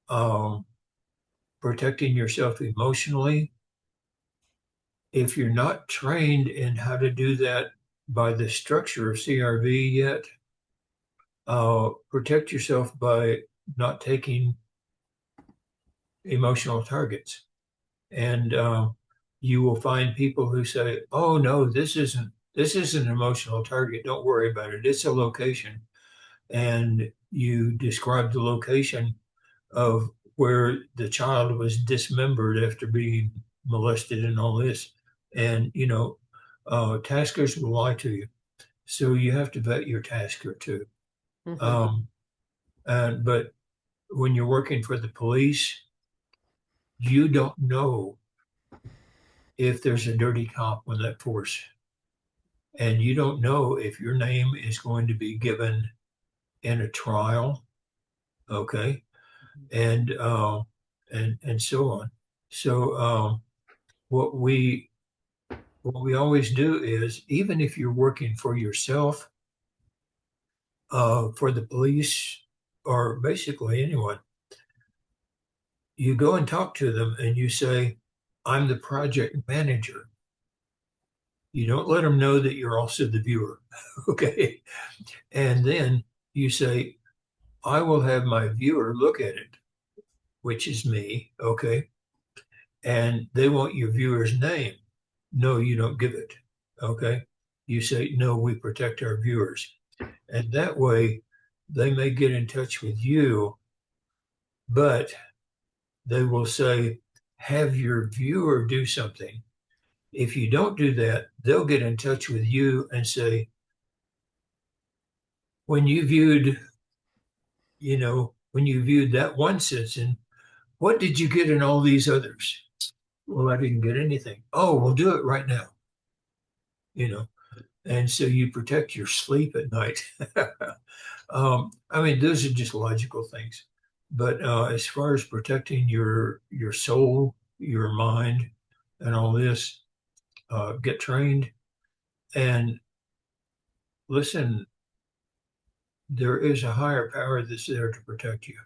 um, protecting yourself emotionally. If you're not trained in how to do that by the structure of CRV yet, protect yourself by not taking emotional targets. And you will find people who say, "Oh no, this isn't an emotional target. Don't worry about it. It's a location." And you describe the location of where the child was dismembered after being molested and all this. And taskers will lie to you, so you have to vet your tasker too. hmm Um, but when you're working for the police, you don't know if there's a dirty cop on that force. And you don't know if your name is going to be given in a trial okay, and and so on. So what we what we always do is, even if you're working for yourself, for the police, or basically anyone, you go and talk to them and you say, I'm the project manager. You don't let them know that you're also the viewer. Okay. And then you say, I will have my viewer look at it, which is me. Okay. And they want your viewer's name. No, you don't give it. Okay. You say, no, we protect our viewers. And that way they may get in touch with you, but they will say, have your viewer do something. If you don't do that, they'll get in touch with you and say, when you viewed, when you viewed that one citizen, what did you get in all these others? Well, I didn't get anything. Oh, we'll do it right now, you know. And so you protect your sleep at night. I mean, those are just logical things. But as far as protecting your soul, your mind, and all this, get trained and listen. There is a higher power that's there to protect you.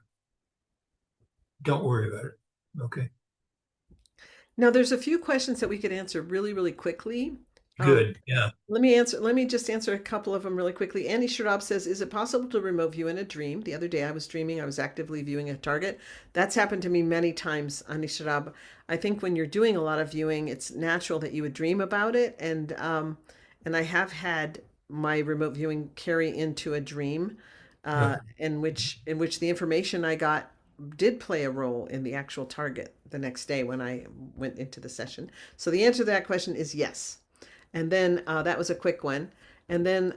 Don't worry about it. Okay. Now, there's a few questions that we could answer really, really quickly. Um, Good. Yeah. Let me just answer a couple of them really quickly. Annie Sharab says, is it possible to remote view in a dream? The other day I was dreaming, I was actively viewing a target. That's happened to me many times, Annie Sharab. I think when you're doing a lot of viewing, it's natural that you would dream about it. And I have had my remote viewing carry into a dream, Yeah. in which the information I got did play a role in the actual target the next day when I went into the session. So the answer to that question is yes. And then that was a quick one. And then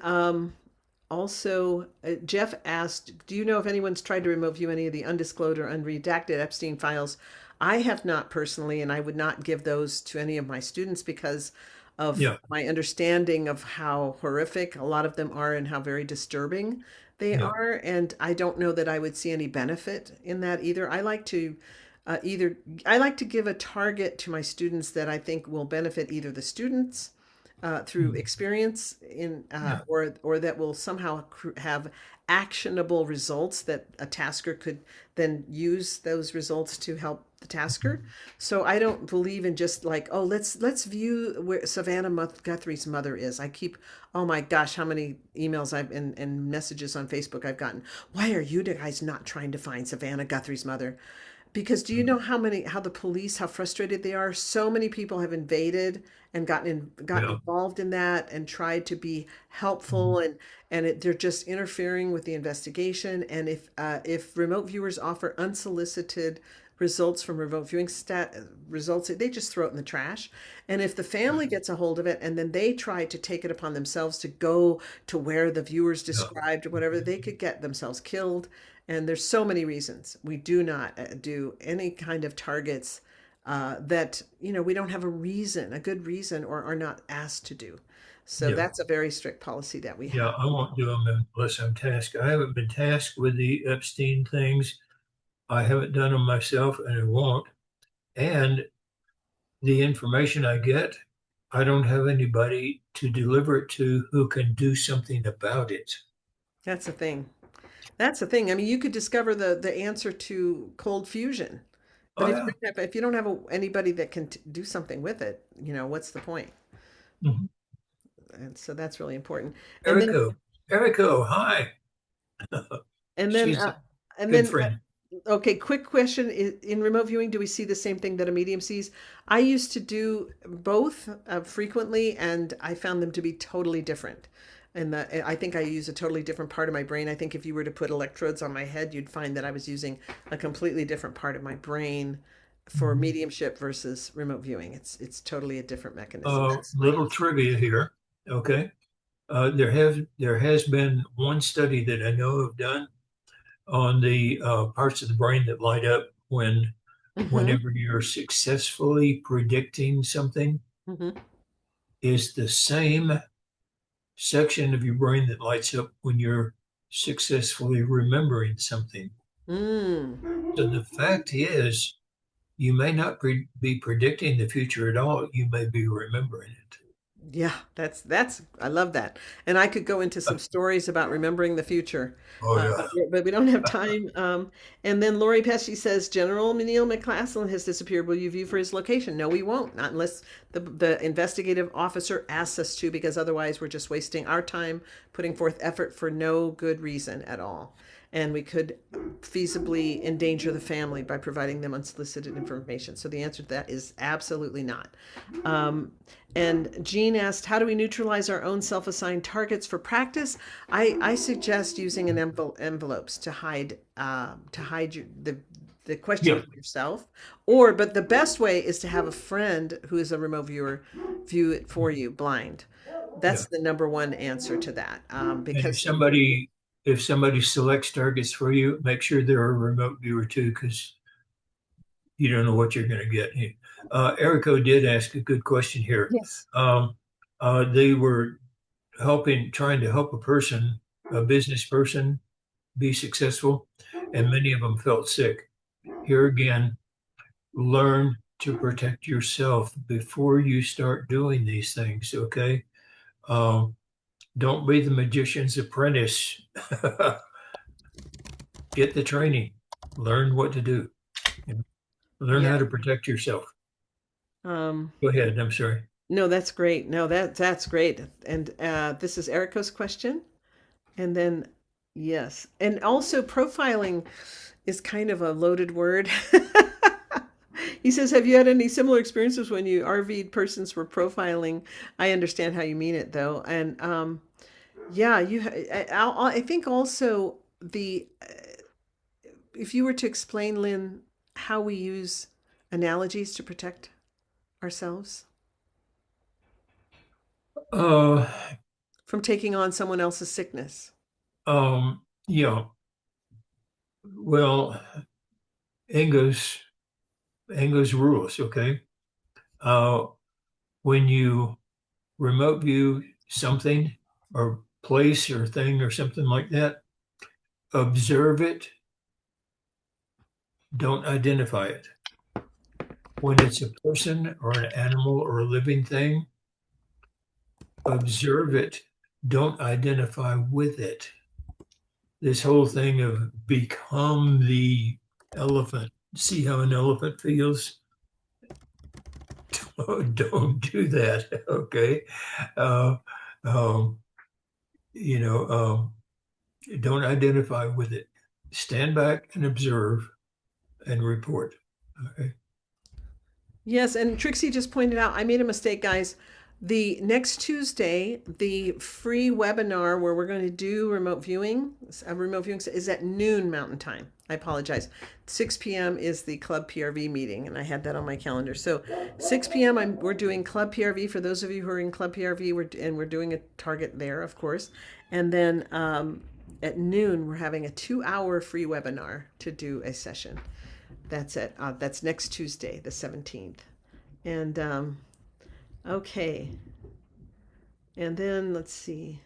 also, Jeff asked, do you know if anyone's tried to remote view any of the undisclosed or unredacted Epstein files? I have not personally, and I would not give those to any of my students because of Yeah. my understanding of how horrific a lot of them are and how very disturbing they Yeah. are. And I don't know that I would see any benefit in that either. Either I like to give a target to my students that I think will benefit either the students through Mm. experience in Yeah. or that will somehow have actionable results that a tasker could then use those results to help the tasker. So I don't believe in just like, oh, let's view where Savannah Guthrie's mother is. I keep, oh my gosh, how many emails and messages on Facebook I've gotten. Why are you guys not trying to find Savannah Guthrie's mother? Because do you know how the police, how frustrated they are? So many people have invaded and gotten Yeah. involved in that and tried to be Mhm. helpful, and they're just interfering with the investigation. And if remote viewers offer unsolicited results from remote viewing results, they just throw it in the trash. And if the family gets a hold of it and then they try to take it upon themselves to go to where the viewers Yeah. described or whatever, they could get themselves killed. And there's so many reasons we do not do any kind of targets that we don't have a good reason, or are not asked to do. So Yeah. that's a very strict policy that we Yeah. have. I won't do them unless I'm tasked. I haven't been tasked with the Epstein things. I haven't done them myself, and I won't. And the information I get, I don't have anybody to deliver it to who can do something about it. That's the thing. That's the thing. I mean, you could discover the answer to cold fusion, but Oh yeah. if you don't have anybody that can do something with it, what's the point? Mhm. And so that's really important. And then Erico. Erico, hi. and then She's a uh, and good then friend. Okay, quick question. In remote viewing, do we see the same thing that a medium sees? I used to do both frequently, and I found them to be totally different. And I think I use a totally different part of my brain. I think if you were to put electrodes on my head, you'd find that I was using a completely different part of my brain for Mhm. mediumship versus remote viewing. It's totally a different mechanism. That's my Little answer. trivia here. Okay. There has been one study that I know of done on the parts of the brain that light up Hmm. whenever you're successfully predicting something, Hmm. is the same section of your brain that lights up when you're successfully remembering something. Mm. So the fact is, you may not be predicting the future at all. You may be remembering it. Yeah, that's I love that. And I could go into some stories about remembering the future. Oh But, yeah, but we don't have time. And then Lori Pesci says General Neil McCaslin has disappeared. Will you view for his location? No, we won't. Not unless the investigative officer asks us to, because otherwise we're just wasting our time putting forth effort for no good reason at all. And we could feasibly endanger the family by providing them unsolicited information. So the answer to that is absolutely not. Um, and Jean asked, how do we neutralize our own self-assigned targets for practice? I suggest using an envelopes to hide the question yeah, from yourself. Or, but the best way is to have a friend who is a remote viewer view it for you blind. yeah. That's the number one answer to that. And Because if somebody selects targets for you, make sure they're a remote viewer too, because you don't know what you're going to get. Erico did ask a good question here. Yes. Um, they were trying to help a person, a business person, be successful, and many of them felt sick. Here again, learn to protect yourself before you start doing these things, okay? Um, don't be the magician's apprentice. Get the training, learn what to do, learn yeah, how to protect yourself. um, Go ahead. I'm sorry. no, that's great. No, that's great. And this is Erica's question. And then, yes. And also, profiling is kind of a loaded word. He says, have you had any similar experiences when you RV'd persons were profiling? I understand how you mean it, though. And yeah, I think also if you were to explain, Lynn, how we use analogies to protect ourselves Uh, from taking on someone else's sickness. yeah. Well, Angus, Angus rules. Okay. Uh, when you remote view something or place or thing or something like that, observe it. Don't identify it. When it's a person or an animal or a living thing, observe it. Don't identify with it. This whole thing of become the elephant. See how an elephant feels? Don't do that. Okay. Uh, um, you know, don't identify with it. Stand back and observe and report. Okay. Yes, and Trixie just pointed out, I made a mistake, guys. The next Tuesday, the free webinar where we're going to do remote viewing is at noon Mountain Time. I apologize. 6 p.m. is the Club PRV meeting, and I had that on my calendar. So 6 p.m. We're doing Club PRV for those of you who are in Club PRV. We're doing a target there, of course, and then at noon we're having a 2-hour free webinar to do a session. That's it. That's next Tuesday, the 17th. And okay. And then let's see.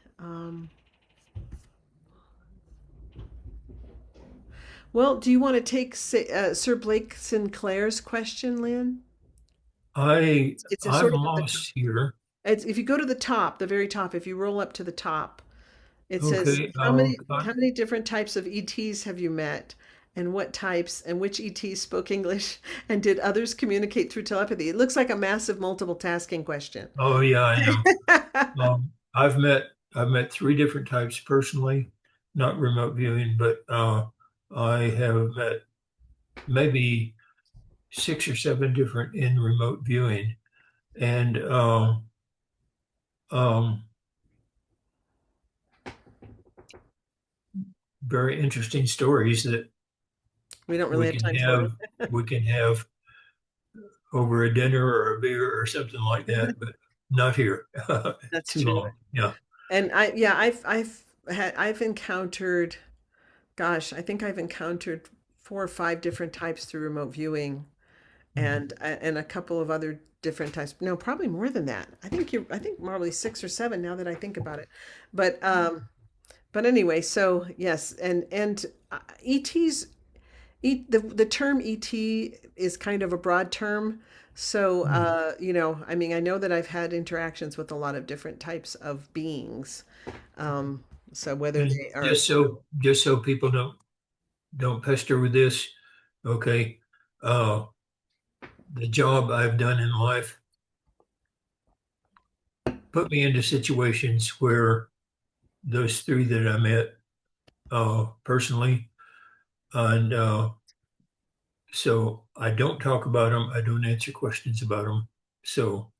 Well, do you want to take Sir Blake Sinclair's question, Lynn? It's a I'm sort of at the top. lost here. If you go to the top, the very top, if you roll up to the top, it says, Okay. how many different types of ETs have you met? And what types and which ETs spoke English? And did others communicate through telepathy? It looks like a massive multiple tasking question. Oh yeah, I know. I've met three different types personally, not remote viewing, but I have met maybe six or seven different in remote viewing, and um, very interesting stories that We don't really we have can time for it. have we can have over a dinner or a beer or something like that, but not here. That's Too true. long. Yeah. And I've encountered, gosh, I think I've encountered 4 or 5 different types through remote viewing, Mhm. and a couple of other different types. No, probably more than that. I think probably 6 or 7 now that I think about it. But anyway, so yes, and ETs. The term ET is kind of a broad term. So, I mean, I know that I've had interactions with a lot of different types of beings. So whether And they are, just so people don't pester with this, okay. Uh, the job I've done in life put me into situations where those three that I met personally, and so I don't talk about them. I don't answer questions about them. So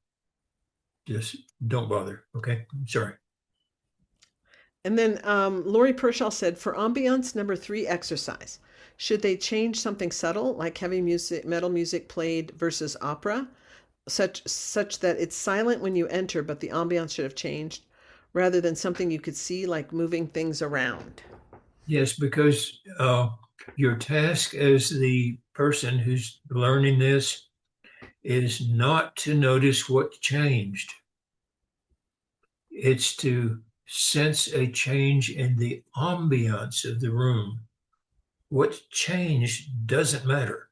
just don't bother. Okay, I'm sorry. and then Lori Pershaw said for ambiance number 3 exercise, should they change something subtle like heavy music, metal music played versus opera, such that it's silent when you enter, but the ambiance should have changed, rather than something you could see like moving things around? Yes, because your task as the person who's learning this is not to notice what changed. It's to sense a change in the ambiance of the room. What changed doesn't matter.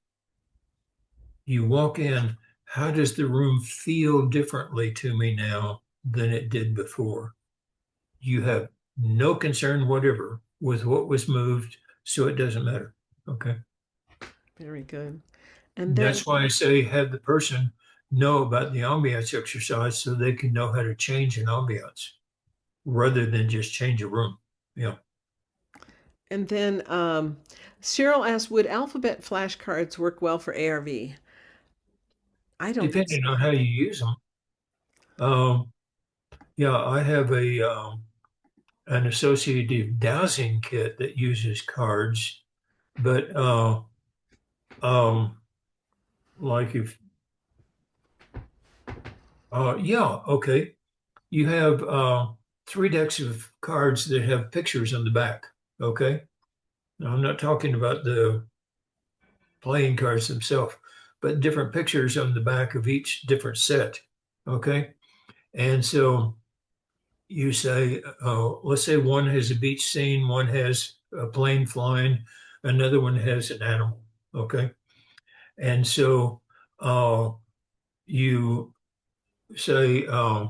You walk in, how does the room feel differently to me now than it did before? You have no concern whatever with what was moved, so it doesn't matter. Okay. Very good. And then That's why I say have the person know about the ambiance exercise so they can know how to change an ambiance rather than just change a room. Yeah. And then Cheryl asked, would alphabet flashcards work well for ARV? I don't think so. Depending on how you use them. Um, yeah, I have an associative dowsing kit that uses cards, but um, like if yeah, okay, you have three decks of cards that have pictures on the back. Okay, now I'm not talking about the playing cards themselves, but different pictures on the back of each different set. Okay, and so you say, let's say one has a beach scene, one has a plane flying, another one has an animal. Okay. And so you say, uh,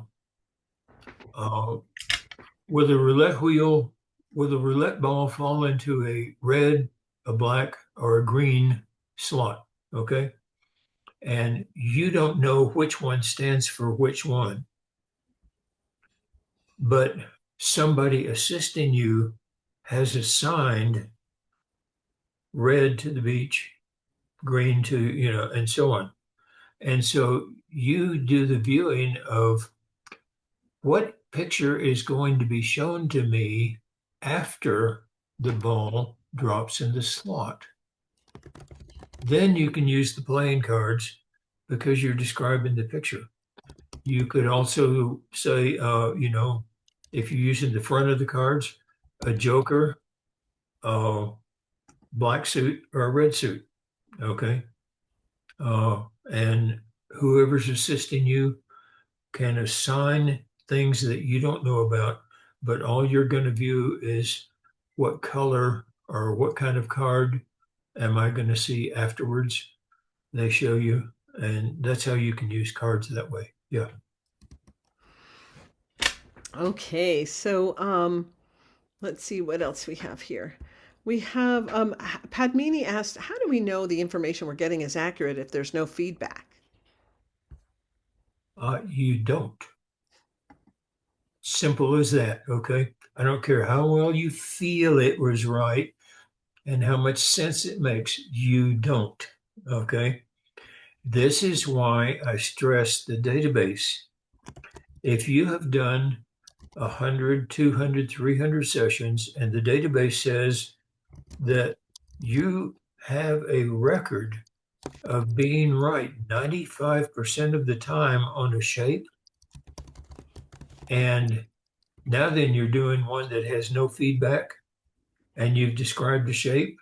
will the roulette wheel, will the roulette ball fall into a red, a black, or a green slot? Okay. And you don't know which one stands for which one, but somebody assisting you has assigned red to the beach, green to, and so on. And so you do the viewing of what picture is going to be shown to me after the ball drops in the slot. Then you can use the playing cards because you're describing the picture. You could also say, if you're using the front of the cards, a joker, a black suit, or a red suit. Okay. And whoever's assisting you can assign things that you don't know about, but all you're going to view is what color or what kind of card am I going to see afterwards. They show you, and that's how you can use cards that way. Yeah. Okay, so let's see what else we have here. We have Padmini asked, how do we know the information we're getting is accurate if there's no feedback? You don't. Simple as that. Okay. I don't care how well you feel it was right and how much sense it makes. You don't. Okay. This is why I stress the database. If you have done 100, 200, 300 sessions, and the database says that you have a record of being right 95% of the time on a shape, and now then you're doing one that has no feedback and you've described the shape,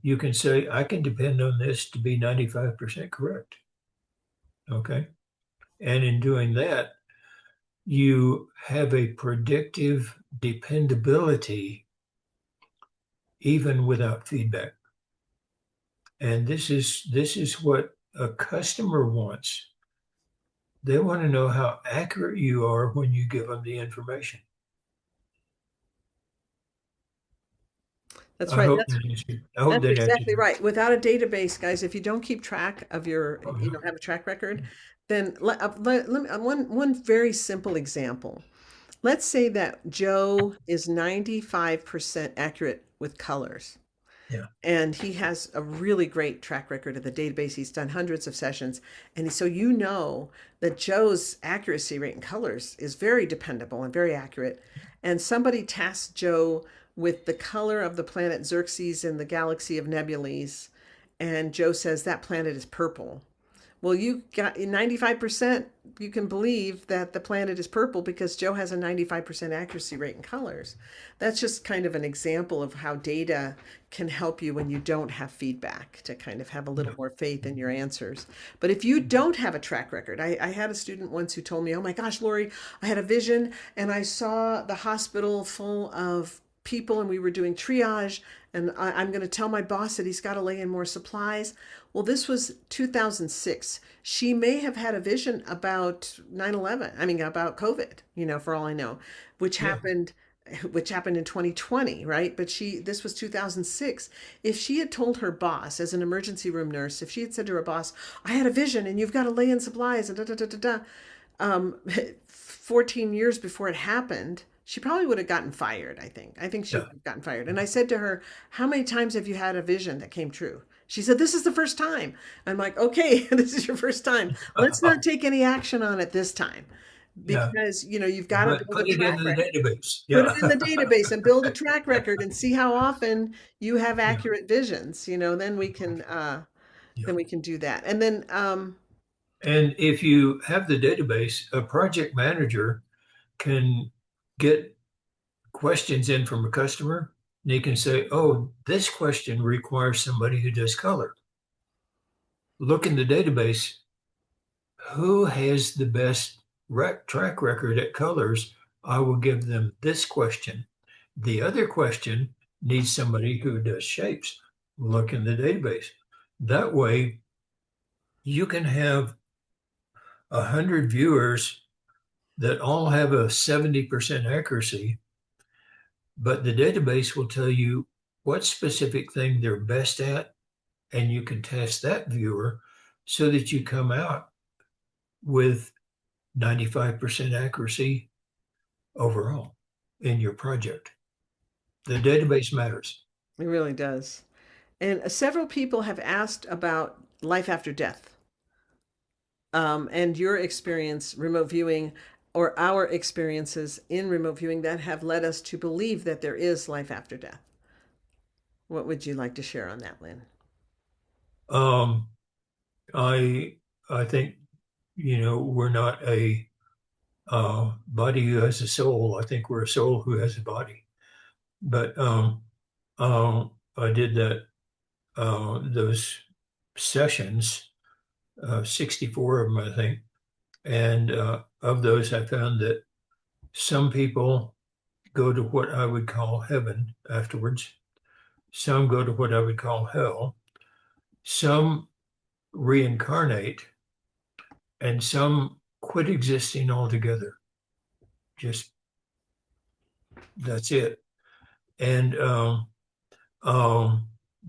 you can say, I can depend on this to be 95% correct. Okay. And in doing that, you have a predictive dependability even without feedback. And this is what a customer wants. They want to know how accurate you are when you give them the information. That's I right. hope that answered. I hope That's that answered. exactly right. Without a database, guys, if you don't keep track of your, Oh, you yeah. know, have a track record, then let me, one very simple example. Let's say that Joe is 95% accurate with colors. Yeah. And he has a really great track record of the database. He's done hundreds of sessions. And so you know that Joe's accuracy rate in colors is very dependable and very accurate. And somebody tasks Joe with the color of the planet Xerxes in the galaxy of nebulae. And Joe says that planet is purple. Well, you got 95%. You can believe that the planet is purple because Joe has a 95% accuracy rate in colors. That's just kind of an example of how data can help you when you don't have feedback to kind of have a little Yeah. more faith in your answers. But if you don't have a track record, I had a student once who told me, "Oh my gosh, Lori, I had a vision and I saw the hospital full of people and we were doing triage and I'm going to tell my boss that he's got to lay in more supplies." Well, this was 2006. She may have had a vision about 9/11. I mean, about COVID, for all I know, which Yeah. happened which happened in 2020, right? But this was 2006. If she had told her boss as an emergency room nurse, if she had said to her boss, "I had a vision and you've got to lay in supplies and da da da da da," um, 14 years before it happened, she probably would have gotten fired, I think. I think she Yeah. would have gotten fired. And I said to her, "How many times have you had a vision that came true?" She said, "This is the first time." I'm like, "Okay, this is your first time. Let's not take any action on it this time Yeah. because, you've got to But build a put it track in the record. database. Put it Yeah. in the database and build a track record and see how often you have Yeah. accurate visions. Then Yeah. we can do that. And then And if you have the database, a project manager can get questions in from a customer. And they can say, oh, this question requires somebody who does color. Look in the database. Who has the best track record at colors? I will give them this question. The other question needs somebody who does shapes. Look in the database. That way, you can have 100 viewers that all have a 70% accuracy, but the database will tell you what specific thing they're best at, and you can test that viewer so that you come out with 95% accuracy overall in your project. The database matters. it really does. And several people have asked about life after death, and your experience remote viewing or our experiences in remote viewing that have led us to believe that there is life after death. What would you like to share on that, Lynn? Um, I I think we're not a body who has a soul. I think we're a soul who has a body. But I did those sessions, 64 of them, I think. And of those, I found that some people go to what I would call heaven afterwards. Some go to what I would call hell. Some reincarnate, and some quit existing altogether. Just that's it. And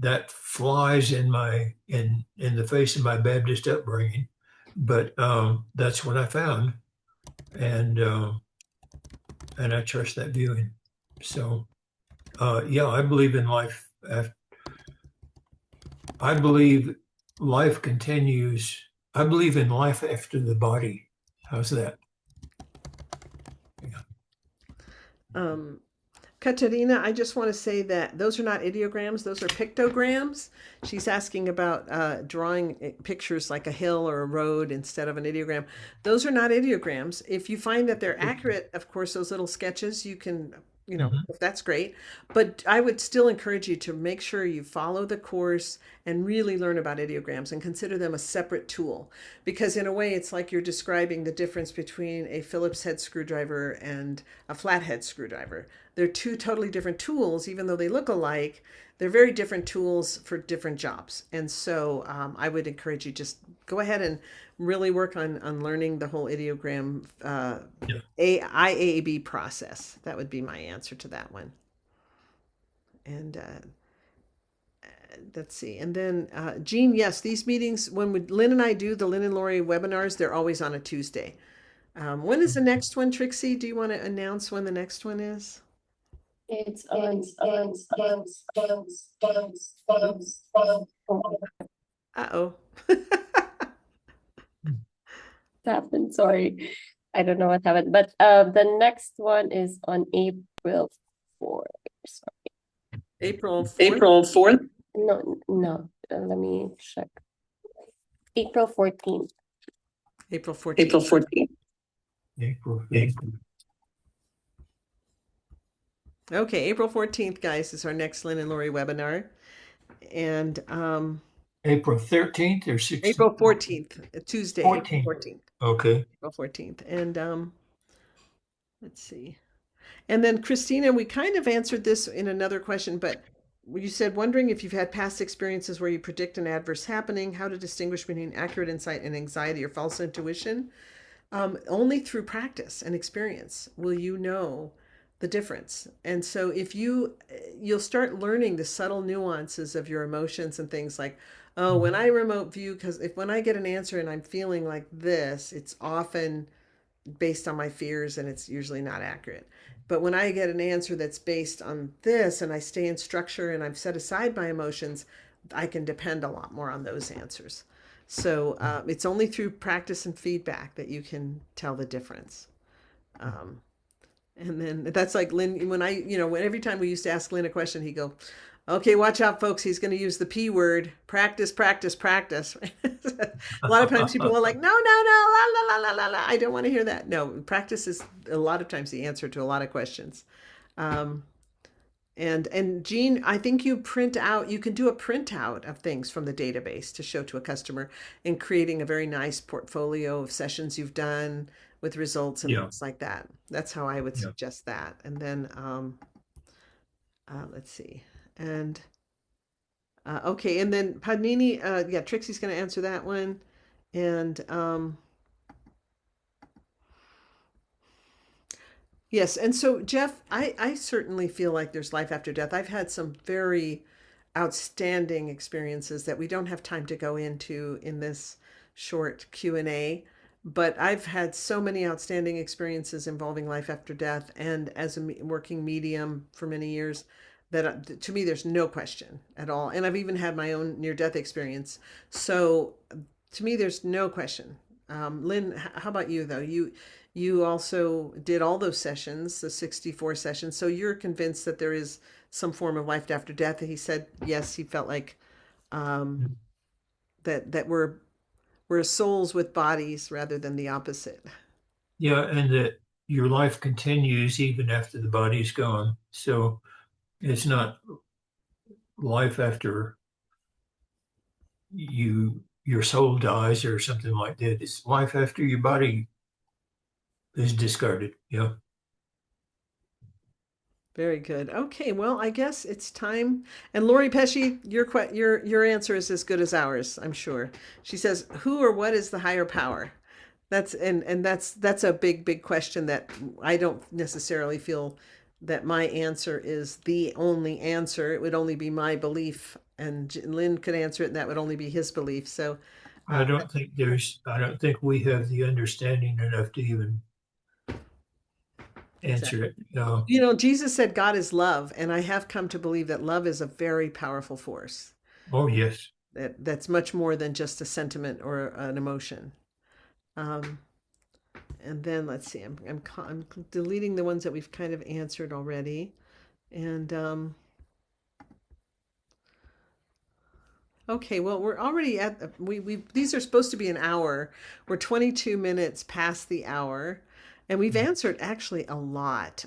that flies in the face of my Baptist upbringing, but that's what I found, and I trust that viewing. So yeah, I believe in life. I believe life continues. I believe in life after the body. How's that? Yeah. Um, Katerina, I just want to say that those are not ideograms, those are pictograms. She's asking about drawing pictures like a hill or a road instead of an ideogram. Those are not ideograms. If you find that they're accurate, of course, those little sketches, you can, Mhm. if that's great. But I would still encourage you to make sure you follow the course and really learn about ideograms and consider them a separate tool. Because in a way, it's like you're describing the difference between a Phillips head screwdriver and a flathead screwdriver. they're two totally different tools, even though they look alike. They're very different tools for different jobs. And so I would encourage you just go ahead and really work on learning the whole ideogram Yeah. IAB process. That would be my answer to that one. And let's see. And then Jean, yes, these meetings, Lynn and I do the Lyn and Lori webinars, they're always on a Tuesday. When is the next one, Trixie? Do you want to announce when the next one is? It's on. Uh-oh. Happened. Sorry, I don't know what happened. But the next one is on April 4th. Sorry. April 4th? April 4th? No, no. Let me check. April 14th. April 14th. April 14th. April. Okay, April 14th, guys, is our next Lyn and Lori webinar. And April 13th or 16th? April 14th, Tuesday, 14th. 14th. Okay. April 14th. And let's see. And then Christina, we kind of answered this in another question, but you said wondering if you've had past experiences where you predict an adverse happening, how to distinguish between accurate insight and anxiety or false intuition. Only through practice and experience will you know the difference. And so if you'll start learning the subtle nuances of your emotions and things like, oh, when I remote view, because when I get an answer and I'm feeling like this, it's often based on my fears and it's usually not accurate. But when I get an answer that's based on this and I stay in structure and I've set aside my emotions, I can depend a lot more on those answers. So it's only through practice and feedback that you can tell the difference. And then that's like Lynn, when every time we used to ask Lynn a question, he'd go, okay, watch out, folks. He's going to use the P word, practice, practice, practice. A lot of times people are like, no, la, la, la, la, la, la. I don't want to hear that. No, practice is a lot of times the answer to a lot of questions. And Jean, I think you can do a printout of things from the database to show to a customer and creating a very nice portfolio of sessions you've done with results and things like that. That's how I would suggest that. And then, let's see. And, okay. And then Padmini, Trixie's going to answer that one. And, yes. And so, Jeff, I certainly feel like there's life after death. I've had some very outstanding experiences that we don't have time to go into in this short Q&A, but I've had so many outstanding experiences involving life after death and as a working medium for many years that to me, there's no question at all. And I've even had my own near-death experience. So to me, there's no question. Lynn, how about you though? You also did all those sessions, the 64 sessions. So you're convinced that there is some form of life after death. He said, yes, he felt like that we're souls with bodies rather than the opposite. Yeah, and that your life continues even after the body's gone. So it's not life after your soul dies or something like that. It's life after your body is discarded. Yeah. Very good. Okay, well, I guess it's time. And Lori Pesci, your answer is as good as ours, I'm sure. She says, "Who or what is the higher power?" That's a big question that I don't necessarily feel that my answer is the only answer. It would only be my belief, and Lynn could answer it, and that would only be his belief. So I don't think we have the understanding enough to even answer it. No. Jesus said God is love, and I have come to believe that love is a very powerful force. Oh, yes. That's much more than just a sentiment or an emotion. And then let's see, I'm deleting the ones that we've kind of answered already. And okay, well, we're already at these are supposed to be an hour. We're 22 minutes past the hour, and we've answered actually a lot.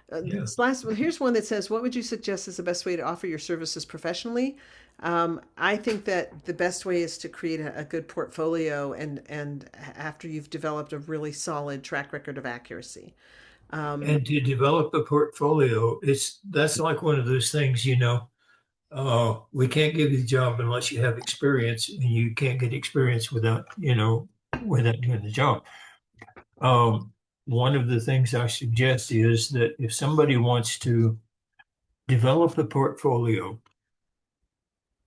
This last one, here's one that says, what would you suggest is the best way to offer your services professionally? I think that the best way is to create a good portfolio and after you've developed a really solid track record of accuracy. And to develop a portfolio, that's like one of those things, we can't give you the job unless you have experience, and you can't get experience without doing the job. One of the things I suggest is that if somebody wants to develop a portfolio,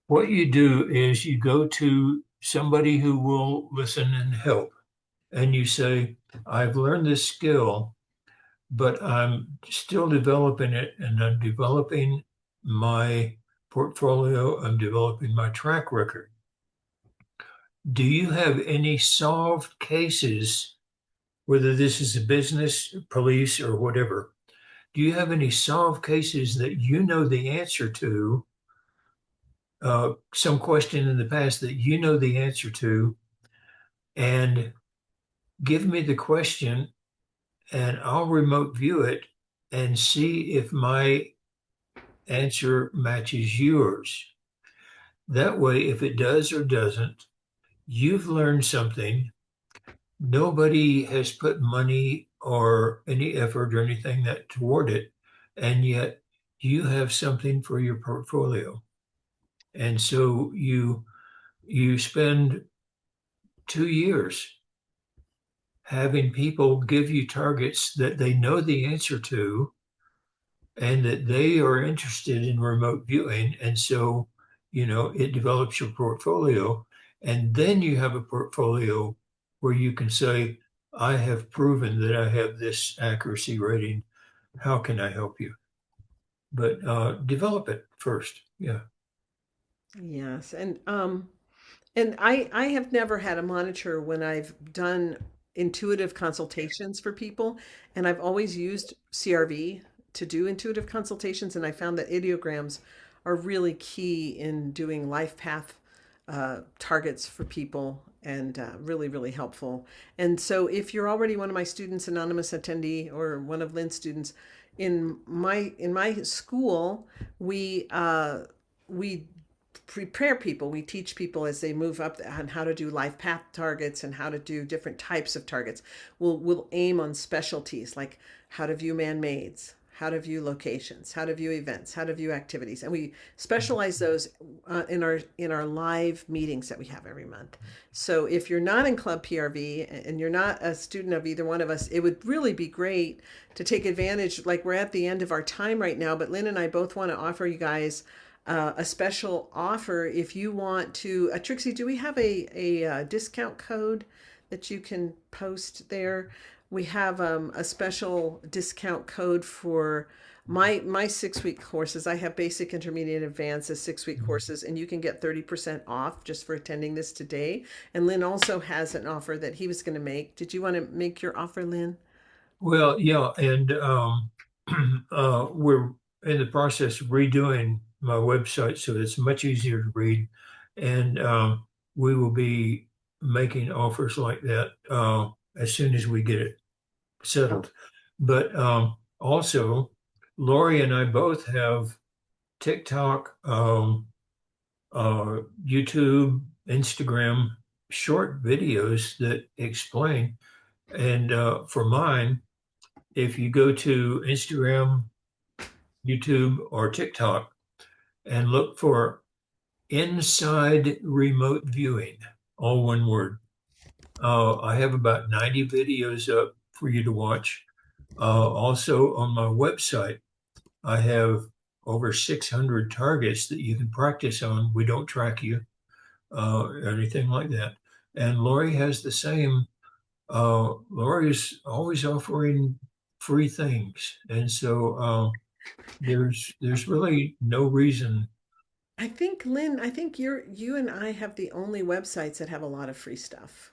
what you do is you go to somebody who will listen and help, and you say, I've learned this skill, but I'm still developing it, and I'm developing my portfolio, I'm developing my track record. Do you have any solved cases, whether this is a business, police, or whatever? Do you have any solved cases that you know the answer to, some question in the past that you know the answer to, and give me the question and I'll remote view it and see if my answer matches yours. That way, if it does or doesn't, you've learned something. Nobody has put money or any effort or anything that toward it, and yet you have something for your portfolio. And so you spend 2 years having people give you targets that they know the answer to and that they are interested in remote viewing. And so, it develops your portfolio. And then you have a portfolio where you can say, I have proven that I have this accuracy rating. How can I help you? But develop it first. Yeah. Yes, and I have never had a monitor when I've done intuitive consultations for people, and I've always used CRV to do intuitive consultations, and I found that ideograms are really key in doing life path targets for people, and really, really helpful. And so if you're already one of my students, anonymous attendee, or one of Lynn's students, in my school, we prepare people. We teach people as they move up on how to do life path targets and how to do different types of targets. We'll aim on specialties like how to view man-mades, how to view locations, how to view events, how to view activities, and we specialize those in our live meetings that we have every month. So if you're not in Club PRV and you're not a student of either one of us, it would really be great to take advantage. Like, we're at the end of our time right now, but Lynn and I both want to offer you guys a special offer if you want to. Trixie, do we have a discount code that you can post there? We have a special discount code for my 6 week courses. I have basic, intermediate, advanced as 6 week courses, and you can get 30% off just for attending this today. And Lynn also has an offer that he was going to make. Did you want to make your offer, Lynn? Well, yeah, and we're in the process of redoing my website so it's much easier to read, and we will be making offers like that as soon as we get it settled. But also, Lori and I both have TikTok, YouTube, Instagram short videos that explain. And for mine, if you go to Instagram, YouTube, or TikTok and look for inside remote viewing, all one word, I have about 90 videos up for you to watch. Also, on my website, I have over 600 targets that you can practice on. We don't track you, anything like that. And Lori has the same. Lori is always offering free things, and so there's really no reason. I think, Lynn, I think you and I have the only websites that have a lot of free stuff.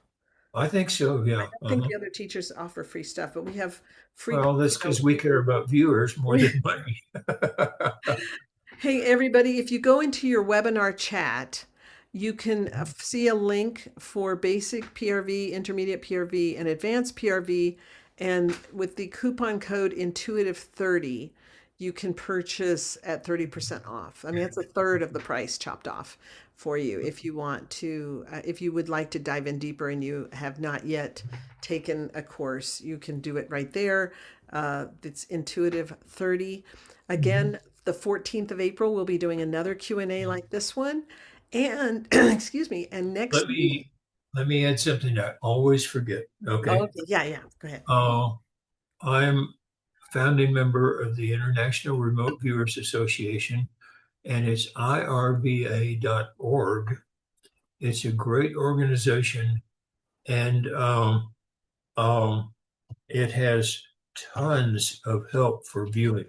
I think so, I yeah. don't think the other teachers offer free stuff, but we have free. Well, that's because we care about viewers more than money. Hey, everybody, if you go into your webinar chat, you can see a link for basic PRV, intermediate PRV, and advanced PRV. And with the coupon code Intuitive30, you can purchase at 30% off. I mean, it's a third of the price chopped off for you if you want to, if you would like to dive in deeper and you have not yet taken a course, you can do it right there. It's Intuitive 30. Mhm. Again, the 14th of April, we'll be doing another Q&A like this one. And excuse me, and next Let week, me let me add something I always forget. oh, Okay. okay, yeah, yeah, go ahead. Uh, I'm a founding member of the International Remote Viewers Association, and it's irva.org. It's a great organization, and um, it has tons of help for viewing.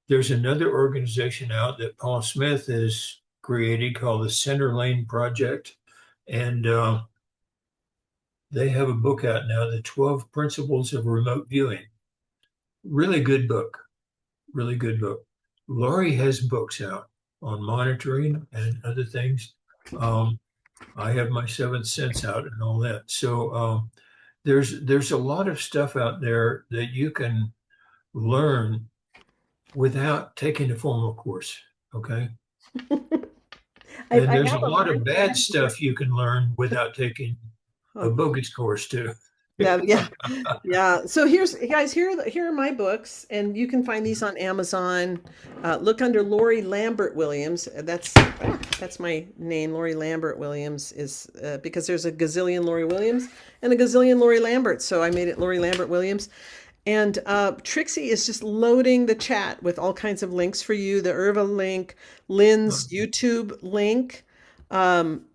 There's another organization out that Paul Smith has created called the Center Lane Project, and they have a book out now, The 12 Principles of Remote Viewing. Really good book, really good book. Lori has books out on monitoring and other things. Um, I have my seventh sense out and all that. So there's a lot of stuff out there that you can learn without taking a formal course. Okay. And I there's a have them. lot of bad stuff you can learn without taking a Oh, bogus course too. yeah, yeah, yeah. So here's, guys, here are my books, and you can find these on Amazon. Look under Lori Lambert Williams. That's my name. Lori Lambert Williams is because there's a gazillion Lori Williams and a gazillion Lori Lambert, so I made it Lori Lambert Williams. And Trixie is just loading the chat with all kinds of links for you. The Irva link, Lynn's YouTube link. Um,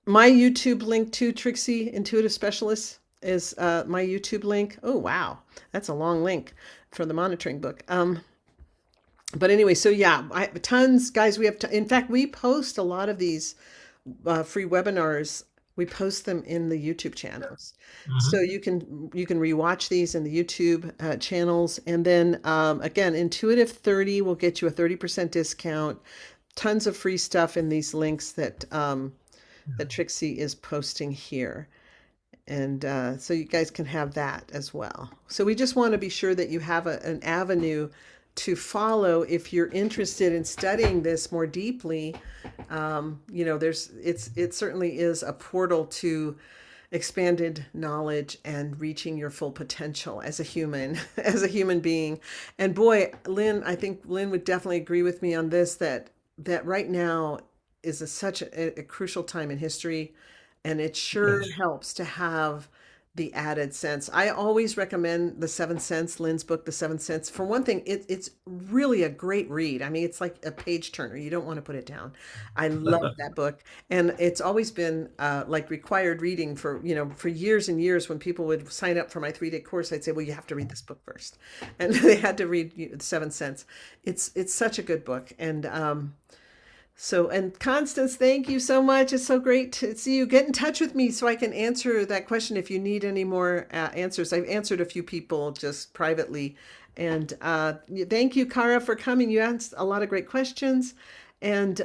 my YouTube link too, Trixie, Intuitive Specialist, is my YouTube link. Oh, wow. That's a long link for the monitoring book. But anyway, so yeah, tons, guys. We have, in fact, we post a lot of these free webinars. We post them in the YouTube channels, so Mhm. you can rewatch these in the YouTube channels. And then again, Intuitive 30 will get you a 30% discount. Tons of free stuff in these links that Trixie is posting here. And so you guys can have that as well. So we just want to be sure that you have an avenue to follow if you're interested in studying this more deeply. It certainly is a portal to expanded knowledge and reaching your full potential as a human, as a human being. And boy, Lynn, I think Lynn would definitely agree with me on this, that right now is such a crucial time in history, and it sure Yes. helps to have the added sense. I always recommend The Seventh Sense, Lynn's book, The Seventh Sense. For one thing, it's really a great read. I mean, it's like a page turner. You don't want to put it down. I love that book. And it's always been like required reading for years and years. When people would sign up for my 3-day course, I'd say, well, you have to read this book first. And they had to read The Seventh Sense. It's such a good book. And Constance, thank you so much. It's so great to see you. Get in touch with me so I can answer that question if you need any more answers. I've answered a few people just privately. And thank you, Kara, for coming. You asked a lot of great questions. And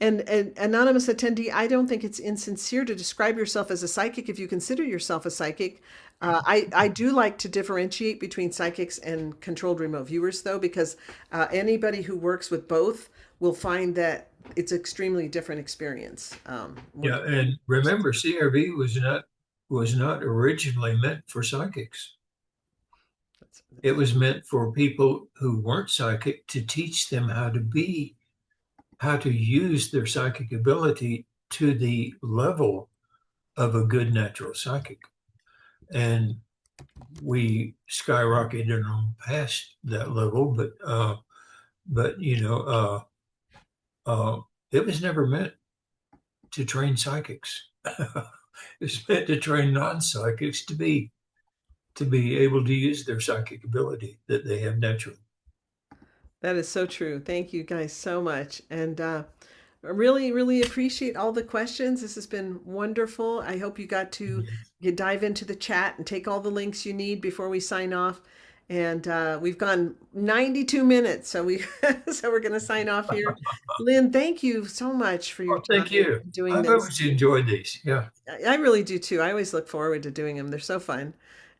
and anonymous attendee, I don't think it's insincere to describe yourself as a psychic if you consider yourself a psychic. I do like to differentiate between psychics and controlled remote viewers, though, because anybody who works with both will find that it's extremely different experience. Yeah, and remember, CRV was not originally meant for psychics. It was meant for people who weren't psychic to teach them how to use their psychic ability to the level of a good natural psychic. And we skyrocketed on past that level, but it was never meant to train psychics. It's meant to train non-psychics to be able to use their psychic ability that they have naturally. That is so true. Thank you guys so much. And I really, really appreciate all the questions. This has been wonderful. I hope you got to dive into the chat and take all the links you need before we sign off. And we've gone 92 minutes, so so we're going to sign off here. Lynn, thank you so much for your Well, thank time you. doing I've this. always enjoyed these. Yeah. I really do too. I always look forward to doing them. They're so fun.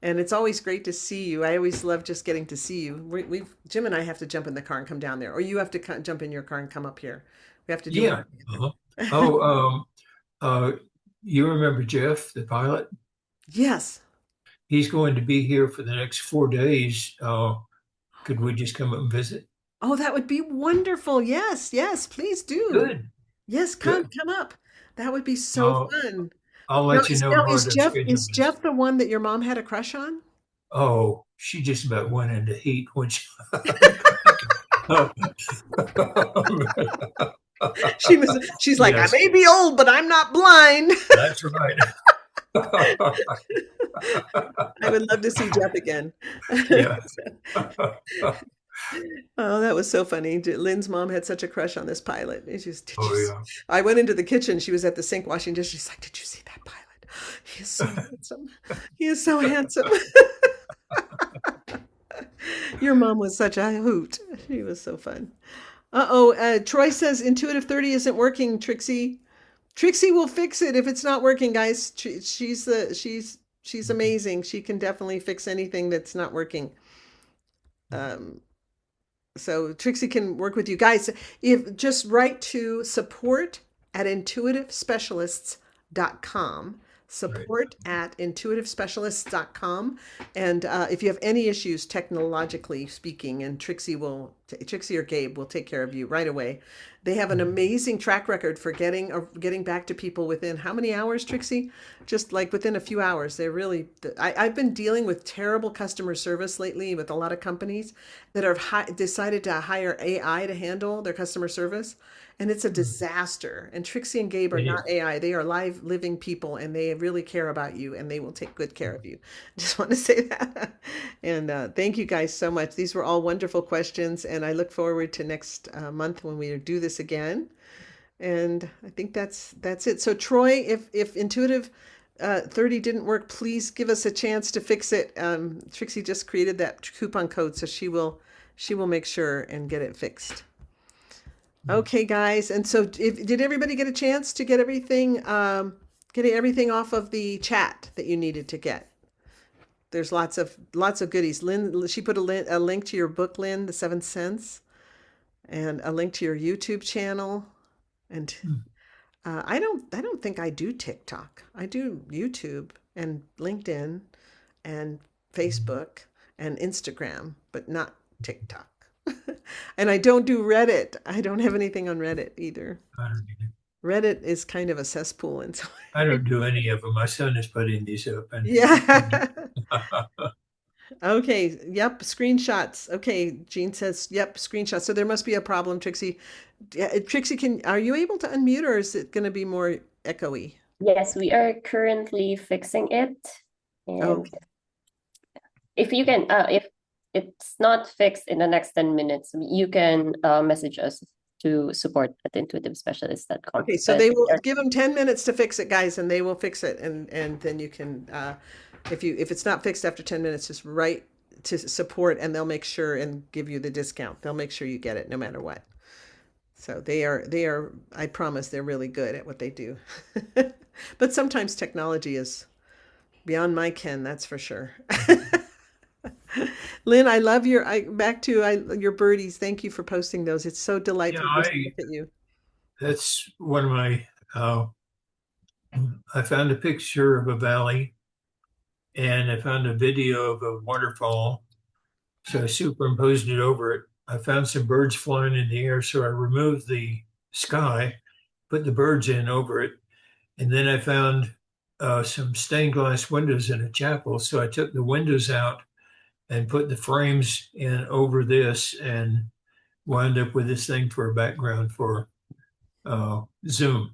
And it's always great to see you. I always love just getting to see you. Jim and I have to jump in the car and come down there, or you have to jump in your car and come up here. We have to do Yeah. one Uh-huh. together. Oh, uh, you remember Jeff, the pilot? Yes. He's going to be here for the next 4 days. Could we just come up and visit? Oh, that would be wonderful. Yes, yes, please do. Good, Yes, come good. come up. That would be so I'll fun. I'll Now let you is know now what our schedule is is. Jeff the one that your mom had a crush on? Oh, she just about went into heat when she. She's like, I Yes, may be old, but I'm not blind. that's right. I would love to see Jeff again. Yeah. Oh, that was so funny. Lynn's mom had such a crush on this pilot. It's just, Oh, yeah. I went into the kitchen. She was at the sink washing dishes. She's like, did you see that pilot? He is so handsome. He is so handsome. Your mom was such a hoot. She was so fun. Uh-oh. Troy says Intuitive 30 isn't working, Trixie. Trixie will fix it if it's not working, guys. She's amazing. She can definitely fix anything that's not working. Um, so Trixie can work with you guys. If just write to support@intuitivespecialists.com. Right. Support@intuitivespecialists.com. And if you have any issues technologically speaking, and Trixie or Gabe will take care of you right away. They have an amazing track record for getting back to people within how many hours, Trixie? Just like within a few hours. They're really. I've been dealing with terrible customer service lately with a lot of companies that have decided to hire AI to handle their customer service, and it's a disaster. And Trixie and Gabe are It not is. AI; they are live, living people, and they really care about you, and they will take good care of you. Just want to say that. And thank you guys so much. These were all wonderful questions, and I look forward to next month when we do this again. And I think that's it. So Troy, if Intuitive 30 didn't work, please give us a chance to fix it. Trixie just created that coupon code, so she will make sure and get it fixed. Okay, guys. And so did everybody get a chance to getting everything off of the chat that you needed to get? There's lots of goodies. Lynn, she put a link to your book, Lynn, The Seventh Sense, and a link to your YouTube channel. And I don't think I do TikTok. I do YouTube and LinkedIn and Facebook and Instagram, but not TikTok. And I don't do Reddit. I don't have anything on Reddit either. I don't, Reddit is kind of a cesspool, and so I don't do any of them. My son is putting these up, and yeah. Okay, yep, screenshots. Okay, Jean says, yep, screenshots. So there must be a problem, Trixie. Yeah, Trixie, are you able to unmute, or is it going to be more echoey? Yes, we are currently fixing it. And Okay. if you can, if it's not fixed in the next 10 minutes, you can message us to support@intuitivespecialist.com. Okay, so they will give them 10 minutes to fix it, guys, and they will fix it. And then you can, if it's not fixed after 10 minutes, just write to support and they'll make sure and give you the discount. They'll make sure you get it no matter what. So they are, I promise they're really good at what they do. But sometimes technology is beyond my ken, that's for sure. Lynn, I love your birdies. Thank you for posting those. It's so yeah, delightful just to look at you. that's one of my. I found a picture of a valley, and I found a video of a waterfall, so I superimposed it over it. I found some birds flying in the air, so I removed the sky, put the birds in over it, and then I found some stained glass windows in a chapel, so I took the windows out and put the frames in over this, and wound up with this thing for a background for Zoom.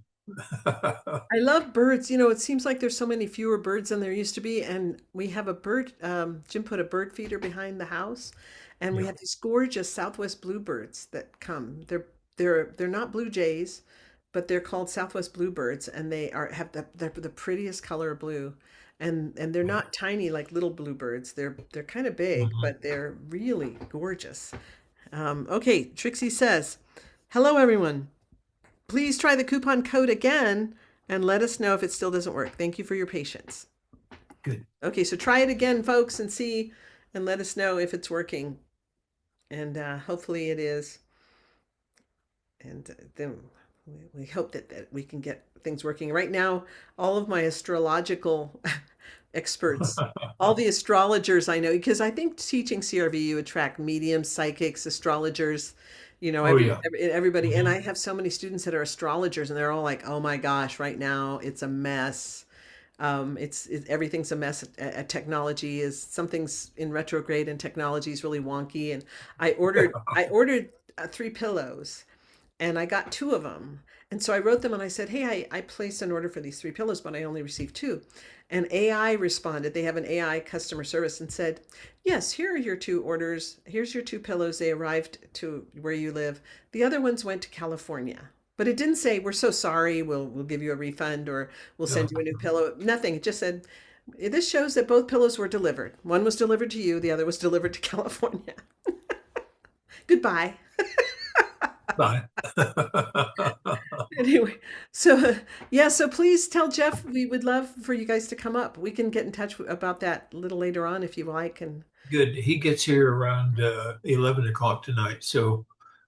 I love birds. It seems like there's so many fewer birds than there used to be. And we have a bird, Jim put a bird feeder behind the house, and we Yeah. have these gorgeous Southwest bluebirds that come. They're not blue jays, but they're called Southwest bluebirds, and they're the prettiest color of blue. And they're not tiny like little bluebirds. They're kind of big, Mhm. but they're really gorgeous. Okay, Trixie says, "Hello, everyone. Please try the coupon code again and let us know if it still doesn't work. Thank you for your patience." Good. Okay, so try it again, folks, and see, and let us know if it's working. And hopefully it is. And then we hope that we can get things working. Right now, all of my astrological experts, all the astrologers I know, because I think teaching CRV, you attract mediums, psychics, astrologers, Oh yeah. everybody. And Mhm. I have so many students that are astrologers, and they're all like, "Oh my gosh, right now it's a mess. Everything's a mess. Technology is something's in retrograde, and technology is really wonky." And I ordered 3 pillows, and I got 2 of them. And so I wrote them and I said, "Hey, I placed an order for these 3 pillows, but I only received 2." And AI responded. They have an AI customer service and said, "Yes, here are your 2 orders. Here's your 2 pillows. They arrived to where you live. The other ones went to California." But it didn't say, "We're so sorry. We'll give you a refund, or we'll Yeah. send you a new pillow." Nothing. It just said, "This shows that both pillows were delivered. One was delivered to you. The other was delivered to California. Goodbye." Bye. Anyway, so yeah, so please tell Jeff we would love for you guys to come up. We can get in touch about that a little later on if you like. And Good. He gets here around 11 o'clock tonight, so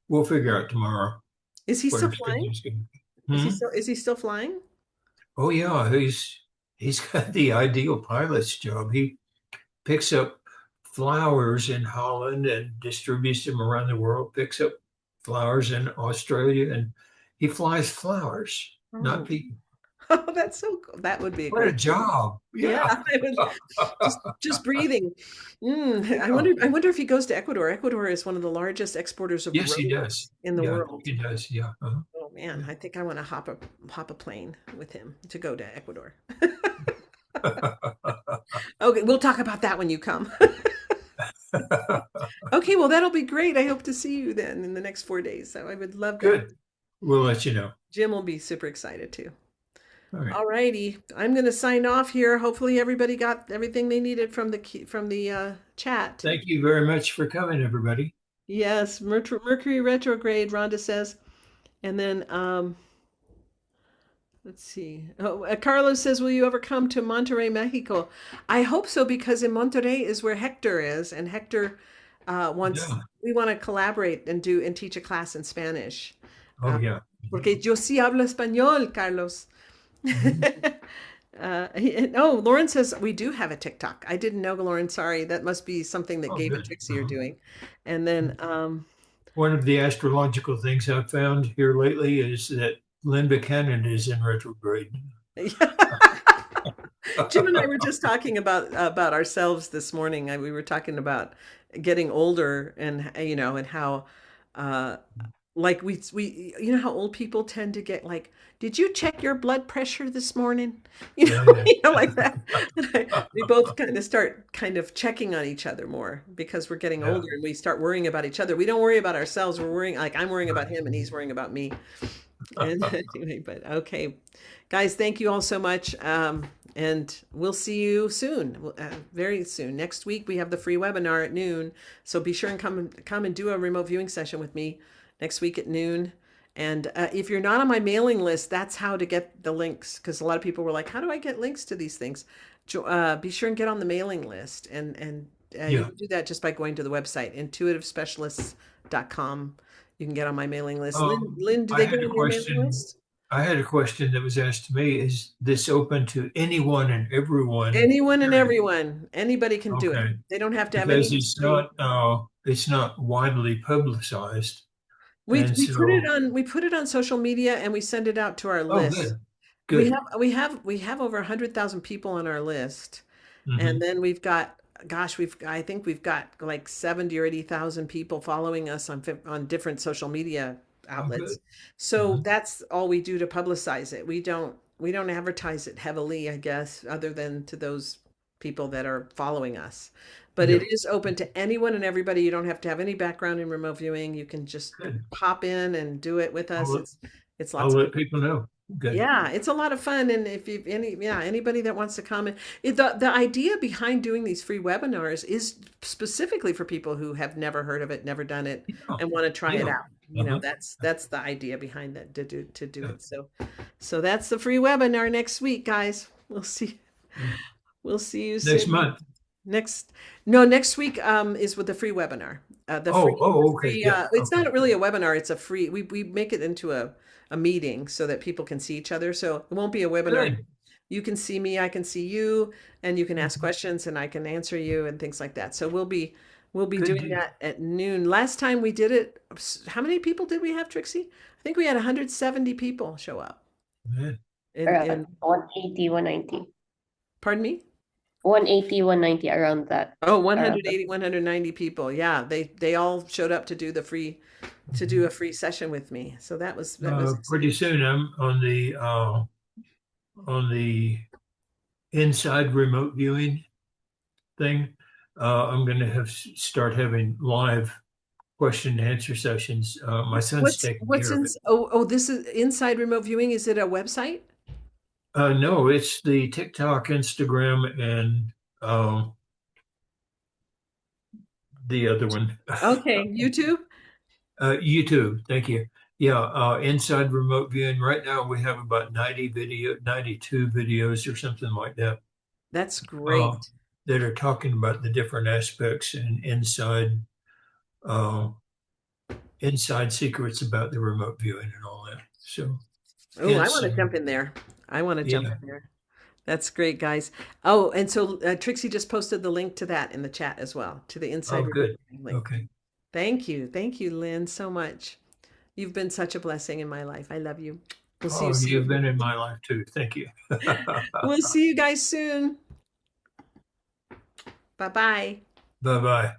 we'll figure out tomorrow is he what still our flying? schedule's going to be. Is he Hmm? still flying? Oh yeah, he's got the ideal pilot's job. He picks up flowers in Holland and distributes them around the world. Picks up flowers in Australia, and he flies flowers, not Oh, people. oh, that's so cool. That would be a What a great. job! Yeah, Yeah. I would just breathing. I wonder if he goes to Ecuador. Ecuador is one of the largest exporters of Yes, he does. rose in the Yeah, world. he does. Yeah. Oh man, I think I want to hop a plane with him to go to Ecuador. Okay, we'll talk about that when you come. Okay, well, that'll be great. I hope to see you then in the next 4 days. So I would love to have Good. We'll let you know. Jim will be super excited too. All right. All righty. I'm going to sign off here. Hopefully everybody got everything they needed from the chat. Thank you very much for coming, everybody. Yes, Mercury retrograde, Rhonda says. And then let's see. Oh, Carlos says, "Will you ever come to Monterrey, Mexico?" I hope so, because in Monterrey is where Hector is, and Hector wants Yeah. we want to collaborate and teach a class in Spanish. Oh, Uh, yeah. Porque yo sí hablo español, Carlos. Mhm. Oh, Lauren says we do have a TikTok. I didn't know, Lauren. Sorry, that must be something that Oh, Gabe and good. Trixie are doing. And then, One of the astrological things I've found here lately is that Lynn Buchanan is in retrograde. Jim and I were just talking about ourselves this morning. We were talking about getting older, and and how uh like how old people tend to get like, "Did you check your blood pressure this morning?" Yeah, yeah. Like that. We both kind of checking on each other more because we're getting Yeah. older, and we start worrying about each other. We don't worry about ourselves. We're worrying, like, I'm worrying about Right. him and he's worrying about me. And anyway, but okay, guys, thank you all so much. And we'll see you soon, very soon. Next week we have the free webinar at noon, so be sure and come and do a remote viewing session with me next week at noon. And if you're not on my mailing list, that's how to get the links. Because a lot of people were like, "How do I get links to these things?" Be sure and get on the mailing list, and you Yeah. can do that just by going to the website intuitivespecialists.com. You can get on my mailing list. Um, Lynn, do I they had get a on your mailing question. list? I had a question that was asked to me. Is this open to anyone and everyone? Anyone and Period. everyone, anybody can do it. Okay. They don't have to have any Because history. it's not widely publicized. We And we put it so, on we put it on social media, and we send it out to our oh, list. good. We Good. have over 100,000 people on our list, and Hmm. then we've got, gosh, I think we've got like 70 or 80,000 people following us on different social media Oh, outlets. good. So Hmm. that's all we do to publicize it. We don't advertise it heavily, I guess, other than to those people that are following us. But it Yeah. is open to anyone and everybody. You don't have to have any background in remote viewing. You can just Good. hop in and do it with I'll us. let, It's I'll lots of let people know. Good. Yeah, it's a lot of fun. And if you anybody that wants to come in, the idea behind doing these free webinars is specifically for people who have never heard of it, never done it, Yeah. and want to try it Yeah. out. Uh-huh. That's the idea behind that, to do Yeah. it. So that's the free webinar next week, guys. We'll see. We'll see you Next soon. month. Next week is with the free webinar. Okay. Yeah. It's Okay. not really a webinar, it's a free, we make it into a meeting so that people can see each other. So it won't be a webinar. Good. You can see me, I can see you, and you can ask Mhm. questions and I can answer you and things like that. So we'll be Good doing deal. that at noon. Last time we did it, how many people did we have, Trixie? I think we had 170 people show up. Yeah. In Around 180, 190. Pardon me? 180, 190 around that. Oh, Around that. 180, 190 people. Yeah, they all showed up to do a free session with me. So that was Pretty exciting. soon, I'm on the inside remote viewing thing. I'm going to start having live question and answer sessions. My son's taking What's care of in it. this is inside remote viewing. Is it a website? No, it's the TikTok, Instagram, and um, the other one, Okay, YouTube? YouTube. Thank you. Yeah, inside remote viewing. Right now, we have about 92 videos or something like that, That's uh, great. that are talking about the different aspects and uh, inside secrets about the remote viewing and all that. So, Oh, I hence, want to jump in there. I want to jump yeah. in there. That's great, guys. Oh, and so Trixie just posted the link to that in the chat as well, to the inside Oh, remote good. viewing link. Okay. Thank you. Thank you, Lynn, so much. You've been such a blessing in my life. I love you. We'll see you Oh, you've soon. been in my life too. Thank you. We'll see you guys soon. Bye bye. Bye bye.